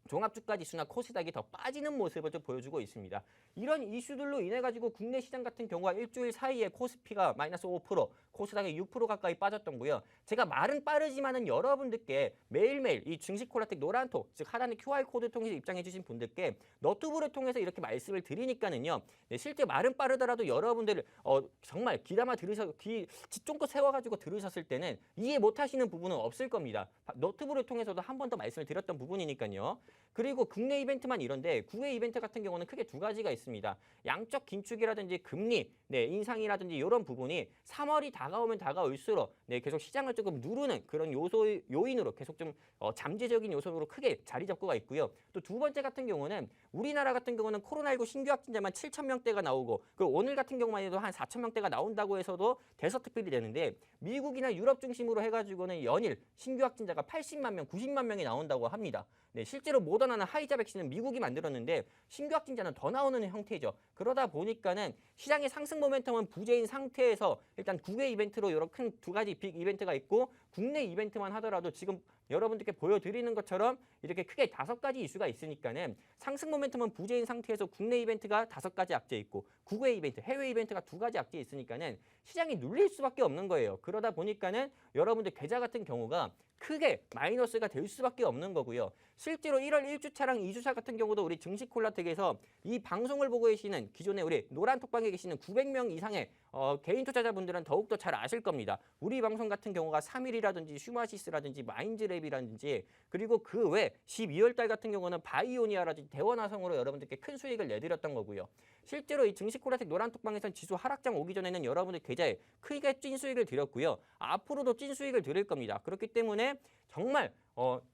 종합주가 지수나 코스닥이 더 빠지는 모습을 좀 보여주고 있습니다. 이런 이슈들로 인해 가지고 국내 시장 같은 경우가 일주일 사이에 코스피가 마이너스 5%, 코스닥이 6% 가까이 빠졌던고요. 제가 말은 빠르지만은 여러분들께 매일매일 이 증시 콜라텍 노란톡, 즉 하단의 QR코드 통해서 입장해 주신 분들께 너튜브를 통해서 이렇게 말씀을 드리니까는요. 네, 실제 말은 빠르더라도 여러분들 정말 귀담아 들으셔 귀 쫑긋 세워가지고 들으셨을 때는 이해 못하시는 부분은 없을 겁니다. 너튜브를 통해서도 한 번 더 말씀을 드렸던 부분이니까요. 그리고 국내 이벤트만 이런데 국외 이벤트 같은 경우는 크게 두 가지가 있습니다. 양적 긴축이라든지 금리, 인상이라든지 이런 부분이 3월이 다가오면 다가올수록 계속 시장을 조금 누르는 그런 요인으로 계속 좀 잠재적인 요소로 크게 자리 잡고가 있고요. 또 두 번째 같은 경우는 우리나라 같은 경우는 코로나19 신규 확진자만 7,000명대가 나오고 그리고 오늘 같은 경우만 해도 한 4,000명대가 나온다고 해서도 대서특필이 되는데 미국이나 유럽 중심으로 해가지고는 연일 신규 확진자가 80만 명, 90만 명이 나온다고 합니다. 실제로 모더나나 화이자 백신은 미국이 만들었는데 신규 확진자는 더 나오는 형태죠. 그러다 보니까는 시장의 상승 모멘텀은 부재인 상태에서 일단 국외 이벤트로 이런 큰 두 가지 빅 이벤트가 있고 국내 이벤트만 하더라도 지금 여러분들께 보여드리는 것처럼 이렇게 크게 5가지 이슈가 있으니까는 상승 모멘텀은 부재인 상태에서 국내 이벤트가 5가지 악재 있고 국외 이벤트, 해외 이벤트가 2가지 악재 있으니까는 시장이 눌릴 수밖에 없는 거예요. 그러다 보니까는 여러분들 계좌 같은 경우가 크게 마이너스가 될 수밖에 없는 거고요. 실제로 1월 1주차랑 2주차 같은 경우도 우리 증시콜라텍에서 이 방송을 보고 계시는 기존에 우리 노란톡방에 계시는 900명 이상의 개인 투자자분들은 더욱더 잘 아실 겁니다. 우리 방송 같은 경우가 3일이라든지 슈마시스라든지 마인즈랩이라든지 그리고 그 외 12월 달 같은 경우는 바이오니아라든지 대원화성으로 여러분들께 큰 수익을 내드렸던 거고요. 실제로 이 증시콜라텍 노란톡방에서는 지수 하락장 오기 전에는 여러분들 계좌에 크게 찐 수익을 드렸고요. 앞으로도 찐 수익을 드릴 겁니다. 그렇기 때문에 정말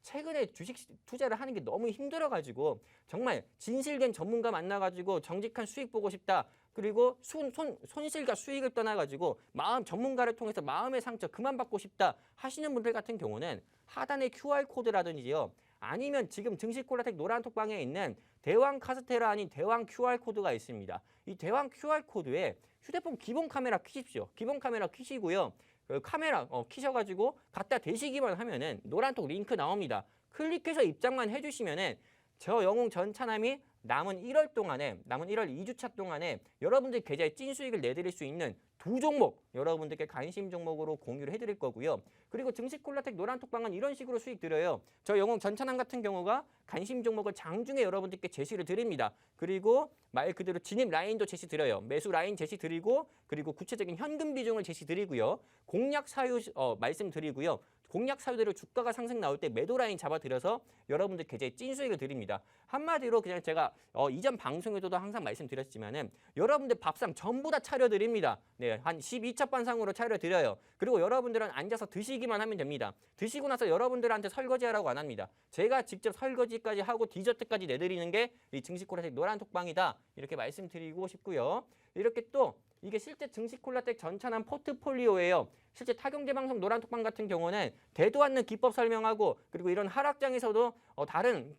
최근에 주식 투자를 하는 게 너무 힘들어가지고 정말 진실된 전문가 만나가지고 정직한 수익 보고 싶다. 그리고 손실과 수익을 떠나가지고 전문가를 통해서 마음의 상처 그만 받고 싶다 하시는 분들 같은 경우는 하단의 QR코드라든지요. 아니면 지금 증시콜라텍 노란톡방에 있는 대왕 카스테라 아닌 대왕 QR코드가 있습니다. 이 대왕 QR코드에 휴대폰 기본 카메라 켜십시오. 기본 카메라 켜시고요. 그 카메라 키셔가지고 갖다 대시기만 하면은 노란톡 링크 나옵니다. 클릭해서 입장만 해주시면은 저 영웅 전차남이 남은 1월 2주차 동안에 여러분들 계좌에 찐 수익을 내드릴 수 있는 2종목 여러분들께 관심 종목으로 공유를 해드릴 거고요. 그리고 증시콜라텍 노란톡방은 이런 식으로 수익 드려요. 저 영웅 전차남 같은 경우가 관심 종목을 장중에 여러분들께 제시를 드립니다. 그리고 말 그대로 진입 라인도 제시 드려요. 매수 라인 제시 드리고 그리고 구체적인 현금 비중을 제시 드리고요. 공략 사유 말씀드리고요. 공략 사유대로 주가가 상승 나올 때 매도 라인 잡아드려서 여러분들 계좌에 찐 수익을 드립니다. 한마디로 그냥 제가 이전 방송에서도 항상 말씀드렸지만은 여러분들 밥상 전부 다 차려드립니다. 한 12차 반상으로 차려드려요. 그리고 여러분들은 앉아서 드시기만 하면 됩니다. 드시고 나서 여러분들한테 설거지하라고 안 합니다. 제가 직접 설거지까지 하고 디저트까지 내드리는 게 이 증시콜라텍 노란톡방이다. 이렇게 말씀드리고 싶고요. 이렇게 또 이게 실제 증시콜라텍 전차남 포트폴리오예요. 실제 타경제방송 노란톡방 같은 경우는 대도 않는 기법 설명하고 그리고 이런 하락장에서도 다른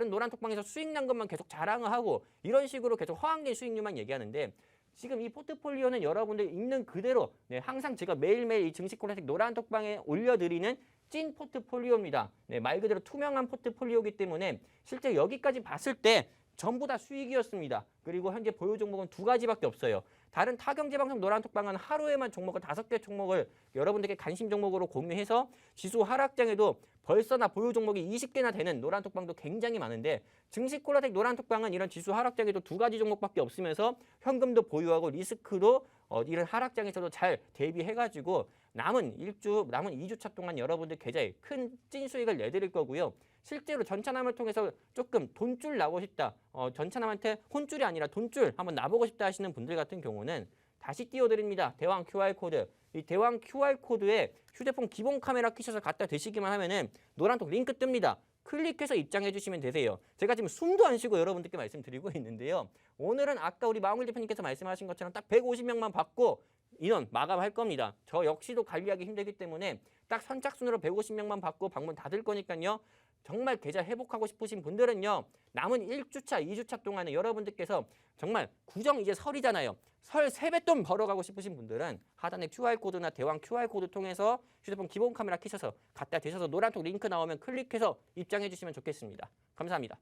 노란톡방에서 수익 난 것만 계속 자랑을 하고 이런 식으로 계속 허황된 수익률만 얘기하는데 지금 이 포트폴리오는 여러분들 있는 그대로 항상 제가 매일매일 이 증시콜라텍 노란톡방에 올려드리는 찐 포트폴리오입니다. 말 그대로 투명한 포트폴리오이기 때문에 실제 여기까지 봤을 때 전부 다 수익이었습니다. 그리고 현재 보유 종목은 2가지밖에 없어요. 다른 타경제방송 노란톡방은 하루에만 종목을 5개 종목을 여러분들께 관심 종목으로 공유해서 지수 하락장에도 벌써나 보유 종목이 20개나 되는 노란톡방도 굉장히 많은데 증시콜라텍 노란톡방은 이런 지수 하락장에도 2가지 종목밖에 없으면서 현금도 보유하고 리스크도 이런 하락장에서도 잘 대비해가지고 남은 2주차 동안 여러분들 계좌에 큰 찐 수익을 내드릴 거고요. 실제로 전차남을 통해서 조금 돈줄 나고 싶다. 전차남한테 혼줄이 아니라 돈줄 한번 나보고 싶다 하시는 분들 같은 경우는 다시 띄워드립니다. 대왕 QR코드. 이 대왕 QR코드에 휴대폰 기본 카메라 켜셔서 갖다 대시기만 하면은 노란톡 링크 뜹니다. 클릭해서 입장해 주시면 되세요. 제가 지금 숨도 안 쉬고 여러분들께 말씀드리고 있는데요. 오늘은 아까 우리 마웅일 대표님께서 말씀하신 것처럼 딱 150명만 받고 인원 마감할 겁니다. 저 역시도 관리하기 힘들기 때문에 딱 선착순으로 150명만 받고 방문 닫을 거니까요. 정말 계좌 회복하고 싶으신 분들은요. 남은 1주차, 2주차 동안에 여러분들께서 정말 구정 이제 설이잖아요. 설 세뱃돈 벌어가고 싶으신 분들은 하단에 QR코드나 대왕 QR코드 통해서 휴대폰 기본 카메라 켜셔서 갖다 대셔서 노란톡 링크 나오면 클릭해서 입장해 주시면 좋겠습니다. 감사합니다.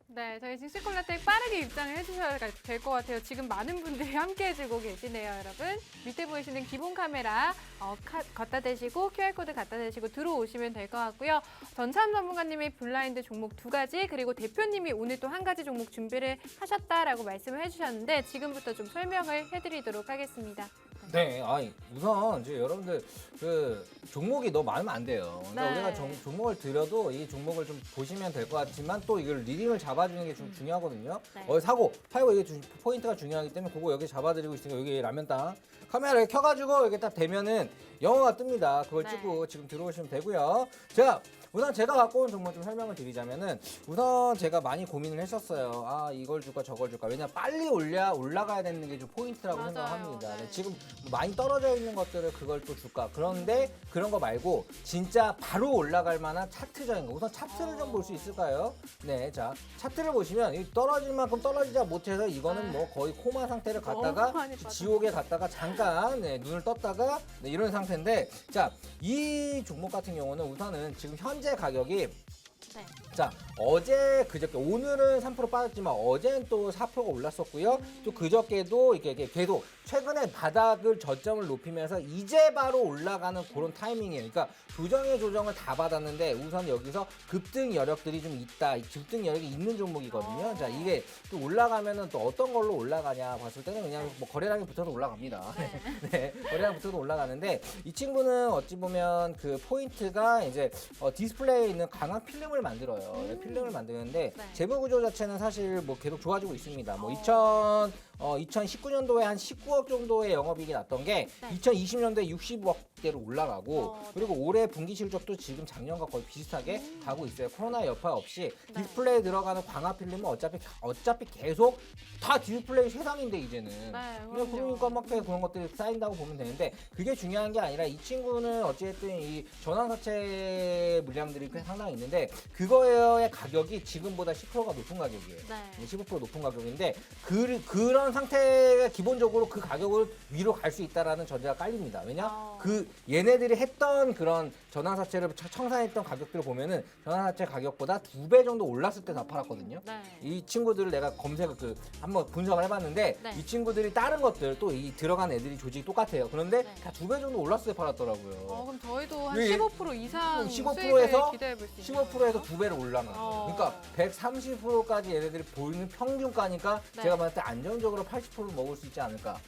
네, 저희 징시콜라텍 빠르게 입장을 해주셔야 될 것 같아요. 지금 많은 분들이 함께 해주고 계시네요, 여러분. 밑에 보이시는 기본 카메라 갖다 대시고 QR코드 갖다 대시고 들어오시면 될 것 같고요. 전참 전문가님이 블라인드 종목 2가지 그리고 대표님이 오늘 또 1가지 종목 준비를 하셨다라고 말씀을 해주셨는데 지금부터 좀 설명을 해드리도록 하겠습니다. 네, 우선 이제 여러분들 그 종목이 너무 많으면 안 돼요. 그러니까 네. 우리가 종목을 드려도 이 종목을 좀 보시면 될 것 같지만 또 이걸 리딩을 잡아주는 게 좀 중요하거든요. 네. 사고, 팔고 이게 포인트가 중요하기 때문에 그거 여기 잡아드리고 있으니까 여기 라면땅 카메라를 켜가지고 여기 딱 대면은 영어가 뜹니다. 그걸 네. 찍고 지금 들어오시면 되고요. 자, 우선 제가 갖고 온 종목 좀 설명을 드리자면은 우선 제가 많이 고민을 했었어요. 이걸 줄까 저걸 줄까. 왜냐 빨리 올라가야 되는 게 좀 포인트라고 맞아요. 생각합니다. 네. 지금 많이 떨어져 있는 것들을 그걸 또 줄까. 그런데 그런 거 말고 진짜 바로 올라갈 만한 차트적인 거. 우선 차트를 좀 볼 수 있을까요? 네, 자 차트를 보시면 이 떨어질 만큼 떨어지자 못해서 이거는 뭐 거의 코마 상태를 갔다가 너무 많이 빠졌어요. 지옥에 갔다가 잠깐 눈을 떴다가 이런 상태인데 자 이 종목 같은 경우는 우선은 지금 현재 가격이 네. 자 어제 그저께 오늘은 3% 빠졌지만 어제는 또 4%가 올랐었고요. 또 그저께도 이게 계속 최근에 바닥을 저점을 높이면서 이제 바로 올라가는 그런 타이밍이에요. 그러니까 조정의 조정을 다 받았는데 우선 여기서 급등 여력들이 좀 있다. 이 급등 여력이 있는 종목이거든요. 자 이게 또 올라가면은 또 어떤 걸로 올라가냐 봤을 때는 그냥 뭐 거래량이 붙어서 올라갑니다. 네, 거래량 붙어서 올라가는데 이 친구는 어찌 보면 그 포인트가 이제 디스플레이에 있는 강한 필름을 만들어요. 필름을 만드는데 네. 재무 구조 자체는 사실 뭐 계속 좋아지고 있습니다. 뭐 2019년도에 한 19억 정도의 영업이익이 났던 게 네. 2020년도에 60억대로 올라가고 네. 그리고 올해 분기 실적도 지금 작년과 거의 비슷하게 가고 있어요. 코로나 여파 없이 네. 디스플레이에 들어가는 광화 필름은 어차피 계속 다 디스플레이 세상인데 이제는 그럼요. 그러니까 막 그런 것들이 쌓인다고 보면 되는데 그게 중요한 게 아니라 이 친구는 어쨌든 이 전환사채 물량들이 상당히 있는데 그거의 가격이 지금보다 10%가 높은 가격이에요. 네. 15% 높은 가격인데 그런 상태가 기본적으로 그 가격을 위로 갈 수 있다라는 전제가 깔립니다. 왜냐? 그 얘네들이 했던 그런 전환사채를 청산했던 가격들을 보면은 전환사채 가격보다 2배 정도 올랐을 때 다 팔았거든요. 네. 이 친구들을 내가 검색을 한번 분석을 해봤는데 네. 이 친구들이 다른 것들 또 이 들어간 애들이 조직이 똑같아요. 그런데 네. 다 2배 정도 올랐을 때 팔았더라고요. 그럼 저희도 한 예, 15% 이상 15%에서 기대해 볼 수 있는 15%에서 2배로 올라간 거예요. 어. 그러니까 130%까지 얘네들이 보이는 평균가니까 네. 제가 봤을 때 안정적으로 80%를 먹을 수 있지 않을까.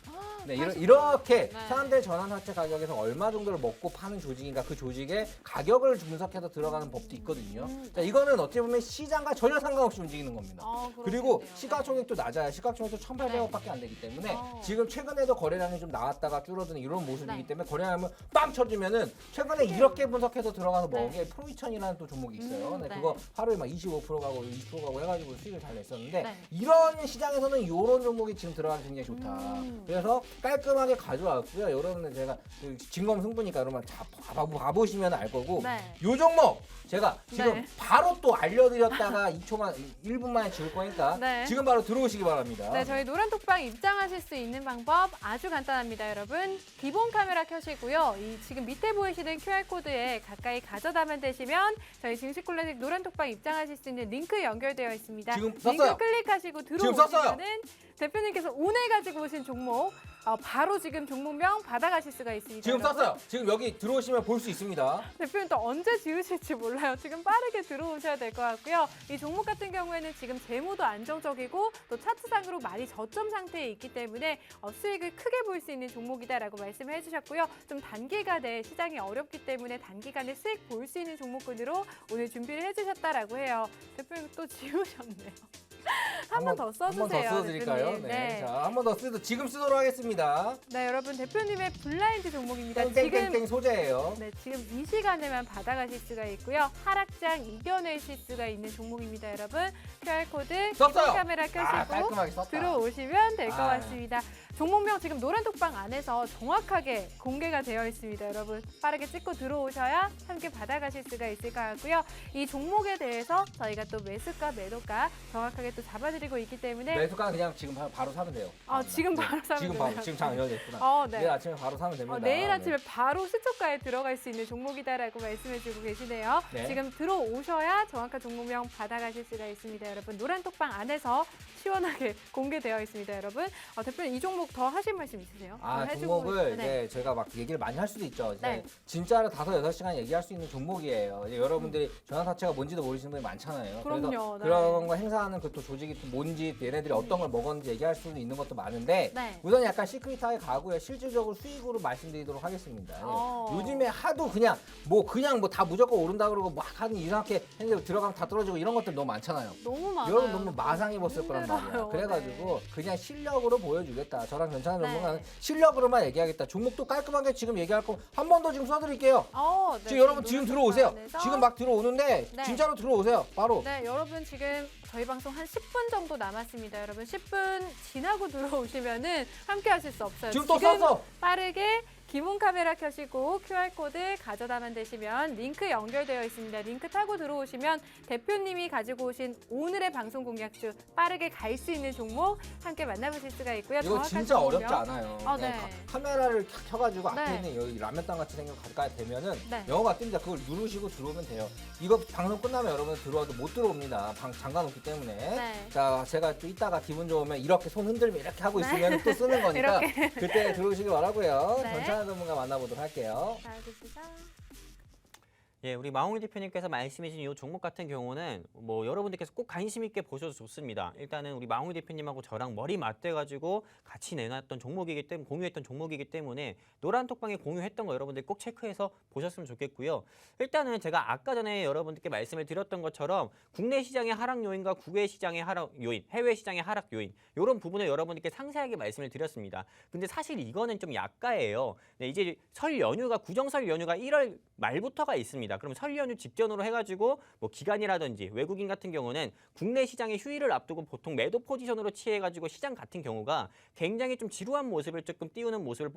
네, 80%. 이렇게 네. 사람들 전환사채 가격에서 얼마 정도를 먹고 파는 조직인가 그 조직의 가격을 분석해서 들어가는 법도 있거든요. 자, 이거는 어찌 보면 시장과 전혀 상관없이 움직이는 겁니다. 그리고 그렇겠네요. 시가총액도 낮아요. 시가총액도 1,800억밖에 안 되기 때문에 지금 최근에도 거래량이 좀 나왔다가 줄어드는 이런 모습이기 네. 때문에 거래량을 빵 쳐주면은 최근에 이렇게 분석해서 들어가는 네. 먹에 프로2000이라는 또 종목이 있어요. 네, 네. 그거 하루에 막 25% 가고 20% 가고 해가지고 수익을 잘 냈었는데 네. 이런 시장에서는 이런 종목이 지금 들어가는 게 굉장히 좋다. 그래서 깔끔하게 가져왔고요. 여러분들 제가 그 진검승부니까 여러분 봐보시면 알 거고 네. 요 종목 제가 지금 네. 바로 또 알려드렸다가 1분 만에 지울 거니까 네. 지금 바로 들어오시기 바랍니다. 네, 저희 노란톡방 입장하실 수 있는 방법 아주 간단합니다, 여러분. 기본 카메라 켜시고요. 지금 밑에 보이시는 QR코드에 가까이 가져다만 되시면 저희 징시콜라텍 노란톡방 입장하실 수 있는 링크 연결되어 있습니다. 지금 링크 썼어요. 클릭하시고 지금 썼어요. 들어오시면은 대표님께서 오늘 가지고 오신 종목 바로 지금 종목명 받아가실 수가 있습니다. 지금 여러분. 썼어요. 지금 여기 들어오시면 볼 수 있습니다. 대표님 또 언제 지우실지 몰라요. 지금 빠르게 들어오셔야 될 것 같고요. 이 종목 같은 경우에는 지금 재무도 안정적이고 또 차트상으로 많이 저점 상태에 있기 때문에 수익을 크게 볼 수 있는 종목이다라고 말씀을 해주셨고요. 좀 단기간에 시장이 어렵기 때문에 단기간에 수익 볼 수 있는 종목군으로 오늘 준비를 해주셨다라고 해요. 대표님 또 지우셨네요. 한 번 더 써주세요. 한 번 더 써드릴까요? 대표님. 네. 자, 한 번 더 쓰도 지금 쓰도록 하겠습니다. 네, 여러분 대표님의 블라인드 종목입니다. 땡땡땡땡 소재예요. 네, 지금 이 시간에만 받아가실 수가 있고요. 하락장 이겨내실 수가 있는 종목입니다, 여러분. QR코드 썼어요. 카메라 켜시고 깔끔하게 썼다. 들어오시면 될 것 아. 같습니다. 종목명 지금 노란 톡방 안에서 정확하게 공개가 되어 있습니다, 여러분. 빠르게 찍고 들어오셔야 함께 받아가실 수가 있을 것 같고요. 이 종목에 대해서 저희가 또 매수가, 매도가 정확하게 또 잡아드리고 있기 때문에 매수가 그냥 지금 바로 사면 돼요. 지금 바로 사면 지금 되나요? 바로 지금 장 열렸구나. 네. 내일 아침에 바로 사면 됩니다. 내일 아침에 네. 바로 시초가에 들어갈 수 있는 종목이다라고 말씀해주고 계시네요. 네. 지금 들어오셔야 정확한 종목명 받아가실 수가 있습니다, 여러분. 노란 톡방 안에서 시원하게 공개되어 있습니다, 여러분. 대표님 이 종목 더 하실 말씀 있으세요? 더 해주고 종목을 네. 이제 제가 막 얘기를 많이 할 수도 있죠. 이제 네. 진짜로 5-6시간 얘기할 수 있는 종목이에요. 이제 여러분들이 전환사채가 뭔지도 모르시는 분이 많잖아요. 그럼요. 그래서 네. 그런 거 행사하는 그 또 조직이 또 뭔지 얘네들이 어떤 걸 먹었는지 얘기할 수 있는 것도 많은데 네. 우선 약간 시크릿하게 가고요. 실질적으로 수익으로 말씀드리도록 하겠습니다. 어. 요즘에 하도 그냥 뭐 다 무조건 오른다 그러고 막 하는 이상하게 했는데 들어가면 다 떨어지고 이런 것들 너무 많잖아요. 너무 많아요. 여러분 너무 마상 입었을 거란 말이야. 힘들어요. 그래가지고 그냥 실력으로 보여주겠다. 저랑 괜찮은 네. 전문가는 실력으로만 얘기하겠다. 종목도 깔끔하게 지금 얘기할 거 한 번 더 지금 써드릴게요. 네. 지금 여러분 지금 노란 들어오세요. 톡방 안에서 지금 막 들어오는데 네. 진짜로 들어오세요. 바로. 네, 여러분 지금 저희 방송 한 10분 정도 남았습니다. 여러분 10분 지나고 들어오시면은 함께 하실 수 없어요. 지금 또 썼어. 빠르게 기본 카메라 켜시고 QR코드 가져다만 되시면 링크 연결되어 있습니다. 링크 타고 들어오시면 대표님이 가지고 오신 오늘의 방송 공략주 빠르게 갈 수 있는 종목 함께 만나보실 수가 있고요. 이거 정확한 진짜 종목명. 어렵지 않아요. 네. 카메라를 켜가지고 앞에 네. 있는 여기 라면땅 같이 생겨 가까이 되면은 네. 영어가 뜹니다. 그걸 누르시고 들어오면 돼요. 이거 방송 끝나면 여러분 들어와도 못 들어옵니다. 잠가 놓기 때문에. 네. 자, 제가 또 이따가 기분 좋으면 이렇게 손 흔들면 이렇게 하고 있으면 또 쓰는 거니까 그때 들어오시기 바라고요. 네. 전찬환 전문가 만나보도록 할게요. 자, 보시죠. 예, 우리 마홍일 대표님께서 말씀해주신 이 종목 같은 경우는 뭐 여러분들께서 꼭 관심 있게 보셔도 좋습니다. 일단은 우리 마홍일 대표님하고 저랑 머리 맞대가지고 같이 내놨던 종목이기 때문에 공유했던 종목이기 때문에 노란 톡방에 공유했던 거 여러분들 꼭 체크해서 보셨으면 좋겠고요. 일단은 제가 아까 전에 여러분들께 말씀을 드렸던 것처럼 국내 시장의 하락 요인과 국외 시장의 하락 요인, 해외 시장의 하락 요인 이런 부분을 여러분들께 상세하게 말씀을 드렸습니다. 근데 사실 이거는 좀 약가예요. 네, 이제 설 연휴가 구정설 연휴가 1월 말부터가 있습니다. 그럼 설 연휴 직전으로 해가지고 뭐 기관이라든지 외국인 같은 경우는 국내 시장의 휴일을 앞두고 보통 매도 포지션으로 취해가지고 시장 같은 경우가 굉장히 좀 지루한 모습을 조금 띄우는 모습을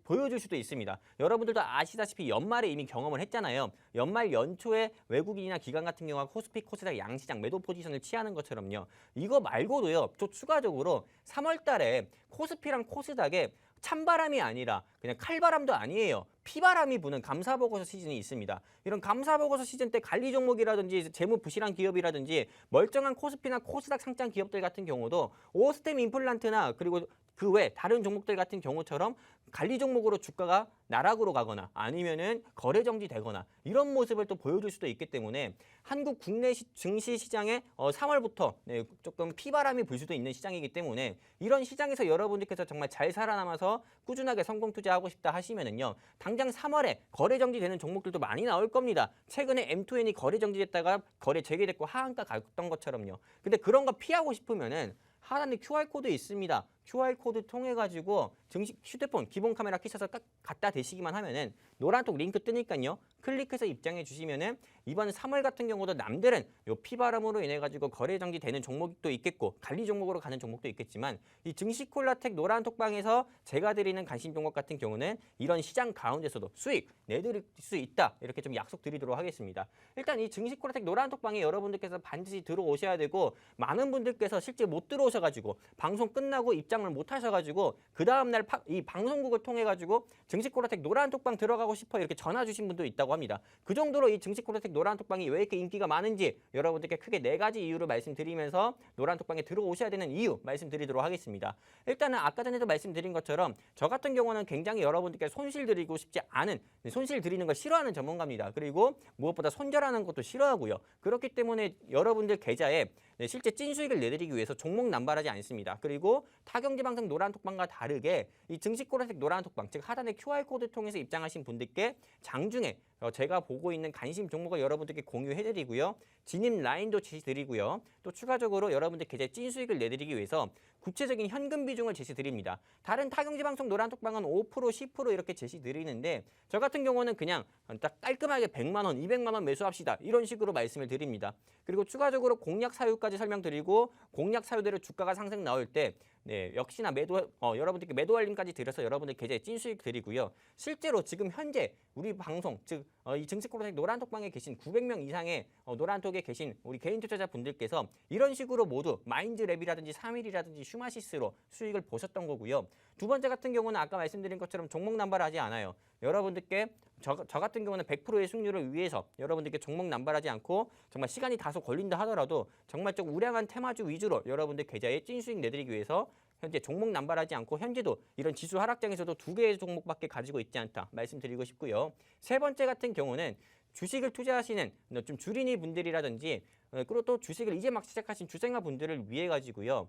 보여줄 수도 있습니다. 여러분들도 아시다시피 연말에 이미 경험을 했잖아요. 연말 연초에 외국인이나 기관 같은 경우가 코스피, 코스닥 양시장 매도 포지션을 취하는 것처럼요. 이거 말고도요. 또 추가적으로 3월 달에 코스피랑 코스닥에 찬바람이 아니라 그냥 칼바람도 아니에요. 피바람이 부는 감사보고서 시즌이 있습니다. 이런 감사보고서 시즌 때 관리 종목이라든지 재무 부실한 기업이라든지 멀쩡한 코스피나 코스닥 상장 기업들 같은 경우도 오스템 임플란트나 그리고 그 외 다른 종목들 같은 경우처럼 관리 종목으로 주가가 나락으로 가거나 아니면은 거래 정지되거나 이런 모습을 또 보여줄 수도 있기 때문에 한국 국내 증시 시장에 3월부터 조금 피바람이 불 수도 있는 시장이기 때문에 이런 시장에서 여러분들께서 정말 잘 살아남아서 꾸준하게 성공 투자하고 싶다 하시면은요. 당장 3월에 거래 정지되는 종목들도 많이 나올 겁니다. 최근에 M2N이 거래 정지됐다가 거래 재개됐고 하한가 갔던 것처럼요. 근데 그런 거 피하고 싶으면은 하단에 QR코드 있습니다. QR코드 통해 가지고 증시 휴대폰 기본 카메라 켜셔서 갖다 대시기만 하면은 노란톡 링크 뜨니까요. 클릭해서 입장해 주시면은 이번 3월 같은 경우도 남들은 요 피바람으로 인해 가지고 거래 정지되는 종목도 있겠고 관리 종목으로 가는 종목도 있겠지만 이 증시콜라텍 노란톡방에서 제가 드리는 관심 종목 같은 경우는 이런 시장 가운데서도 수익 내드릴 수 있다. 이렇게 좀 약속드리도록 하겠습니다. 일단 이 증시콜라텍 노란톡방에 여러분들께서 반드시 들어오셔야 되고 많은 분들께서 실제 못 들어오셔 가지고 방송 끝나고 입장을 못 하셔가지고 그 다음날 이 방송국을 통해 가지고 증시콜라텍 노란톡방 들어가고 싶어 이렇게 전화 주신 분도 있다고 합니다. 그 정도로 이 증시콜라텍 노란톡방이 왜 이렇게 인기가 많은지 여러분들께 크게 4가지 이유를 말씀드리면서 노란톡방에 들어오셔야 되는 이유 말씀드리도록 하겠습니다. 일단은 아까 전에도 말씀드린 것처럼 저 같은 경우는 굉장히 여러분들께 손실 드리고 싶지 않은 손실 드리는 걸 싫어하는 전문가입니다. 그리고 무엇보다 손절하는 것도 싫어하고요. 그렇기 때문에 여러분들 계좌에 네, 실제 찐 수익을 내드리기 위해서 종목 남발하지 않습니다. 그리고 타경지방송 노란톡방과 다르게 이 증시코라색 노란톡방, 즉 하단의 QR코드 통해서 입장하신 분들께 장중에 제가 보고 있는 관심 종목을 여러분들께 공유해드리고요. 진입 라인도 제시드리고요. 또 추가적으로 여러분들 계좌에 찐 수익을 내드리기 위해서 구체적인 현금 비중을 제시드립니다. 다른 타경지방송 노란톡방은 5%, 10% 이렇게 제시드리는데 저 같은 경우는 그냥 딱 깔끔하게 100만 원, 200만 원 매수합시다. 이런 식으로 말씀을 드립니다. 그리고 추가적으로 공략 사유까지 설명드리고 공략 사유대로 주가가 상승 나올 때 네, 역시나 여러분들께 매도 알림까지 드려서 여러분들 계좌에 찐 수익 드리고요. 실제로 지금 현재 우리 방송, 즉 이 증시코로색 노란톡방에 계신 900명 이상의 노란톡에 계신 우리 개인 투자자분들께서 이런 식으로 모두 마인드랩이라든지 3일이라든지 슈마시스로 수익을 보셨던 거고요. 두 번째 같은 경우는 아까 말씀드린 것처럼 종목 남발하지 않아요. 여러분들께 저 같은 경우는 100%의 승률을 위해서 여러분들께 종목 남발하지 않고 정말 시간이 다소 걸린다 하더라도 정말 좀 우량한 테마주 위주로 여러분들 계좌에 찐 수익 내드리기 위해서 현재 종목 남발하지 않고 현재도 이런 지수 하락장에서도 2개의 종목밖에 가지고 있지 않다 말씀드리고 싶고요. 세 번째 같은 경우는 주식을 투자하시는 좀 주린이 분들이라든지 그리고 또 주식을 이제 막 시작하신 주생아 분들을 위해 가지고요.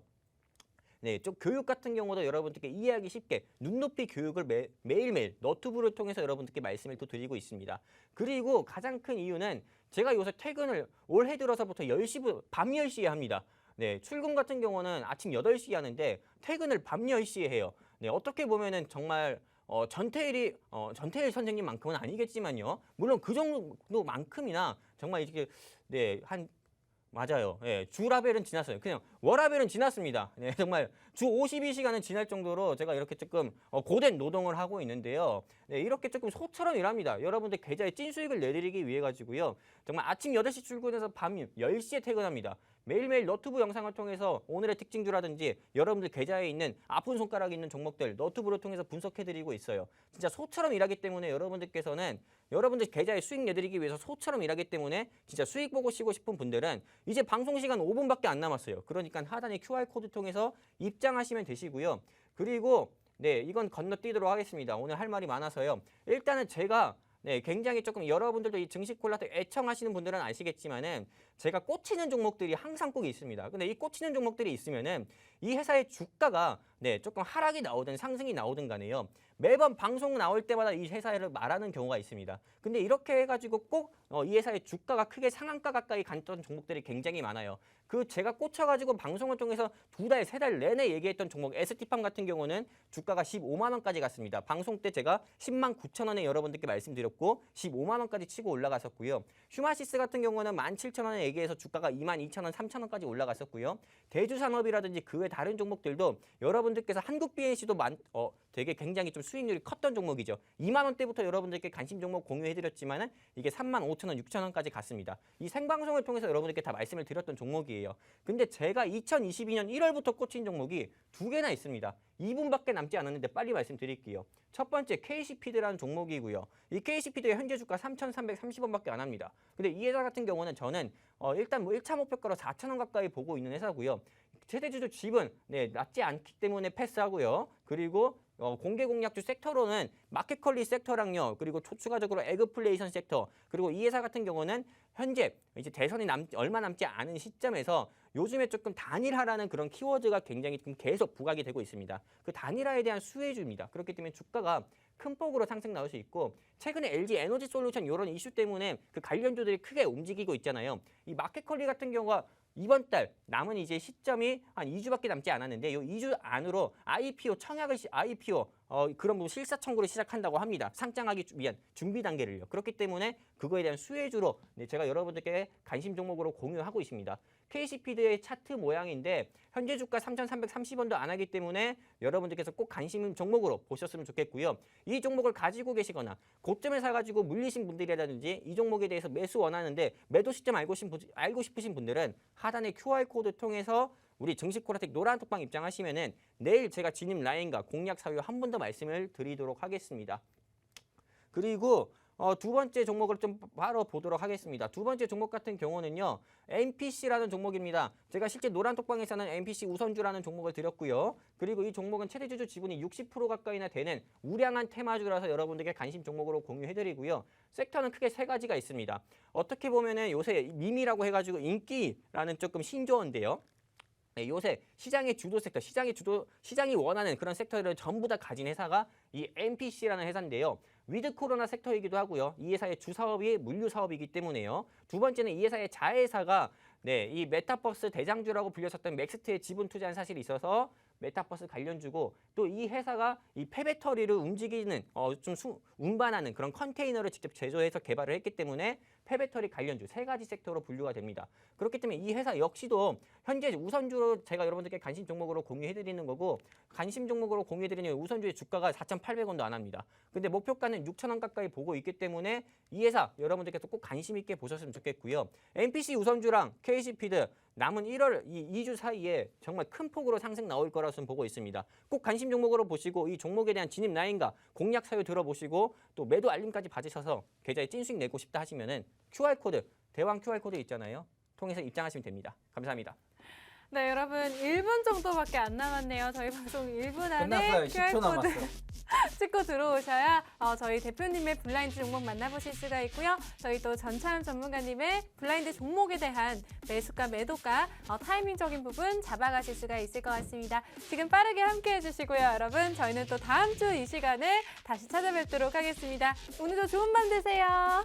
네, 좀 교육 같은 경우도 여러분들께 이해하기 쉽게 눈높이 교육을 매일매일 너튜브를 통해서 여러분들께 말씀을 또 드리고 있습니다. 그리고 가장 큰 이유는 제가 요새 퇴근을 올해 들어서부터 밤 10시에 합니다. 네, 출근 같은 경우는 아침 8시에 하는데 퇴근을 밤 10시에 해요. 네, 어떻게 보면은 정말 전태일 선생님만큼은 아니겠지만요. 물론 그 정도만큼이나 정말 이렇게 맞아요. 예, 주 라벨은 지났어요. 그냥 워라벨은 지났습니다. 네, 정말 주 52시간은 지날 정도로 제가 이렇게 조금 고된 노동을 하고 있는데요. 네, 이렇게 조금 소처럼 일합니다. 여러분들 계좌에 찐 수익을 내드리기 위해 가지고요. 정말 아침 8시 출근해서 밤 10시에 퇴근합니다. 매일매일 너튜브 영상을 통해서 오늘의 특징주라든지 여러분들 계좌에 있는 아픈 손가락이 있는 종목들 너튜브를 통해서 분석해드리고 있어요. 진짜 소처럼 일하기 때문에 여러분들께서는 여러분들 계좌에 수익 내드리기 위해서 소처럼 일하기 때문에 진짜 수익 보고 쉬고 싶은 분들은 이제 방송 시간 5분밖에 안 남았어요. 그러니까 하단의 QR코드 통해서 입장하시면 되시고요. 그리고 네, 이건 건너뛰도록 하겠습니다. 오늘 할 말이 많아서요. 일단은 제가 굉장히 조금 여러분들도 이 증시콜라텍 애청하시는 분들은 아시겠지만은 제가 꽂히는 종목들이 항상 꼭 있습니다. 근데 이 꽂히는 종목들이 있으면은 이 회사의 주가가 조금 하락이 나오든 상승이 나오든 간에요. 매번 방송 나올 때마다 이 회사를 말하는 경우가 있습니다. 근데 이렇게 해가지고 꼭 이 회사의 주가가 크게 상한가 가까이 갔던 종목들이 굉장히 많아요. 그 제가 꽂혀가지고 방송을 통해서 2달, 3달 내내 얘기했던 종목 ST팜 같은 경우는 주가가 15만 원까지 갔습니다. 방송 때 제가 10만 9천 원에 여러분들께 말씀드렸고 15만 원까지 치고 올라갔었고요. 휴마시스 같은 경우는 17,000원에 얘기해서 주가가 22,000원, 3,000원까지 올라갔었고요. 대주산업이라든지 그 외 다른 종목들도 여러분들께서 한국 BNC도 되게 굉장히 좀 수익률이 컸던 종목이죠. 2만 원대부터 여러분들께 관심 종목 공유해드렸지만은 이게 35,000원, 6,000원까지 갔습니다. 이 생방송을 통해서 여러분들께 다 말씀을 드렸던 종목이에요. 근데 제가 2022년 1월부터 꽂힌 종목이 2개나 있습니다. 2분밖에 남지 않았는데 빨리 말씀드릴게요. 첫 번째 KC피드라는 종목이고요. 이 KC피드의 현재 주가 3,330원밖에 안 합니다. 근데 이 회사 같은 경우는 저는 일단 1차 목표가로 4,000원 가까이 보고 있는 회사고요. 최대주주 지분 낮지 않기 때문에 패스하고요. 그리고 공개 공약주 섹터로는 마켓컬리 섹터랑요. 그리고 추가적으로 에그플레이션 섹터. 그리고 이 회사 같은 경우는 현재 이제 대선이 얼마 남지 않은 시점에서 요즘에 조금 단일화라는 그런 키워드가 굉장히 좀 계속 부각이 되고 있습니다. 그 단일화에 대한 수혜주입니다. 그렇기 때문에 주가가 큰 폭으로 상승 나올 수 있고 최근에 LG 에너지 솔루션 이런 이슈 때문에 그 관련주들이 크게 움직이고 있잖아요. 이 마켓컬리 같은 경우가 이번 달 남은 이제 시점이 한 2주밖에 남지 않았는데 이 2주 안으로 IPO 그런 부분 실사 청구를 시작한다고 합니다. 상장하기 위한 준비 단계를요. 그렇기 때문에 그거에 대한 수혜주로 제가 여러분들께 관심 종목으로 공유하고 있습니다. KC피드의 차트 모양인데 현재 주가 3,330원도 안 하기 때문에 여러분들께서 꼭 관심 종목으로 보셨으면 좋겠고요. 이 종목을 가지고 계시거나 고점에 사가지고 물리신 분들이라든지 이 종목에 대해서 매수 원하는데 매도 시점 알고 싶으신 분들은 하단의 QR코드 통해서 우리 증시코라텍 노란톡방 입장하시면은 내일 제가 진입 라인과 공략 사유 한 번 더 말씀을 드리도록 하겠습니다. 그리고 두 번째 종목을 좀 바로 보도록 하겠습니다. 두 번째 종목 같은 경우는요. MPC라는 종목입니다. 제가 실제 노란톡방에서는 MPC 우선주라는 종목을 드렸고요. 그리고 이 종목은 최대주주 지분이 60% 가까이나 되는 우량한 테마주라서 여러분들께 관심 종목으로 공유해드리고요. 섹터는 크게 세 가지가 있습니다. 어떻게 보면은 요새 밈이라고 해가지고 인기라는 조금 신조어인데요. 네, 요새 시장의 주도 섹터, 시장이 원하는 그런 섹터를 전부 다 가진 회사가 이 MPC라는 회사인데요. 위드 코로나 섹터이기도 하고요. 이 회사의 주 사업이 물류 사업이기 때문에요. 두 번째는 이 회사의 자회사가 이 메타버스 대장주라고 불렸었던 맥스트에 지분 투자한 사실이 있어서 메타버스 관련주고 또 이 회사가 이 폐배터리를 움직이는 운반하는 그런 컨테이너를 직접 제조해서 개발을 했기 때문에 폐배터리 관련주 세 가지 섹터로 분류가 됩니다. 그렇기 때문에 이 회사 역시도 현재 우선주로 제가 여러분들께 관심 종목으로 공유해드리는 거고 관심 종목으로 공유해드리는 우선주의 주가가 4,800원도 안 합니다. 근데 목표가는 6,000원 가까이 보고 있기 때문에 이 회사 여러분들께서 꼭 관심 있게 보셨으면 좋겠고요. MPC 우선주랑 KC피드 남은 1월 2주 사이에 정말 큰 폭으로 상승 나올 거라고 보고 있습니다. 꼭 관심 종목으로 보시고 이 종목에 대한 진입 라인과 공략 사유 들어보시고 또 매도 알림까지 받으셔서 계좌에 찐수익 내고 싶다 하시면은 QR코드, 대왕 QR코드 있잖아요. 통해서 입장하시면 됩니다. 감사합니다. 네, 여러분 1분 정도밖에 안 남았네요. 저희 방송 1분 안에 끝났어요. 10초 QR코드 남았어요. 찍고 들어오셔야 저희 대표님의 블라인드 종목 만나보실 수가 있고요. 저희 또 전차연 전문가님의 블라인드 종목에 대한 매수가, 매도가, 타이밍적인 부분 잡아가실 수가 있을 것 같습니다. 지금 빠르게 함께 해주시고요, 여러분. 저희는 또 다음 주 이 시간에 다시 찾아뵙도록 하겠습니다. 오늘도 좋은 밤 되세요.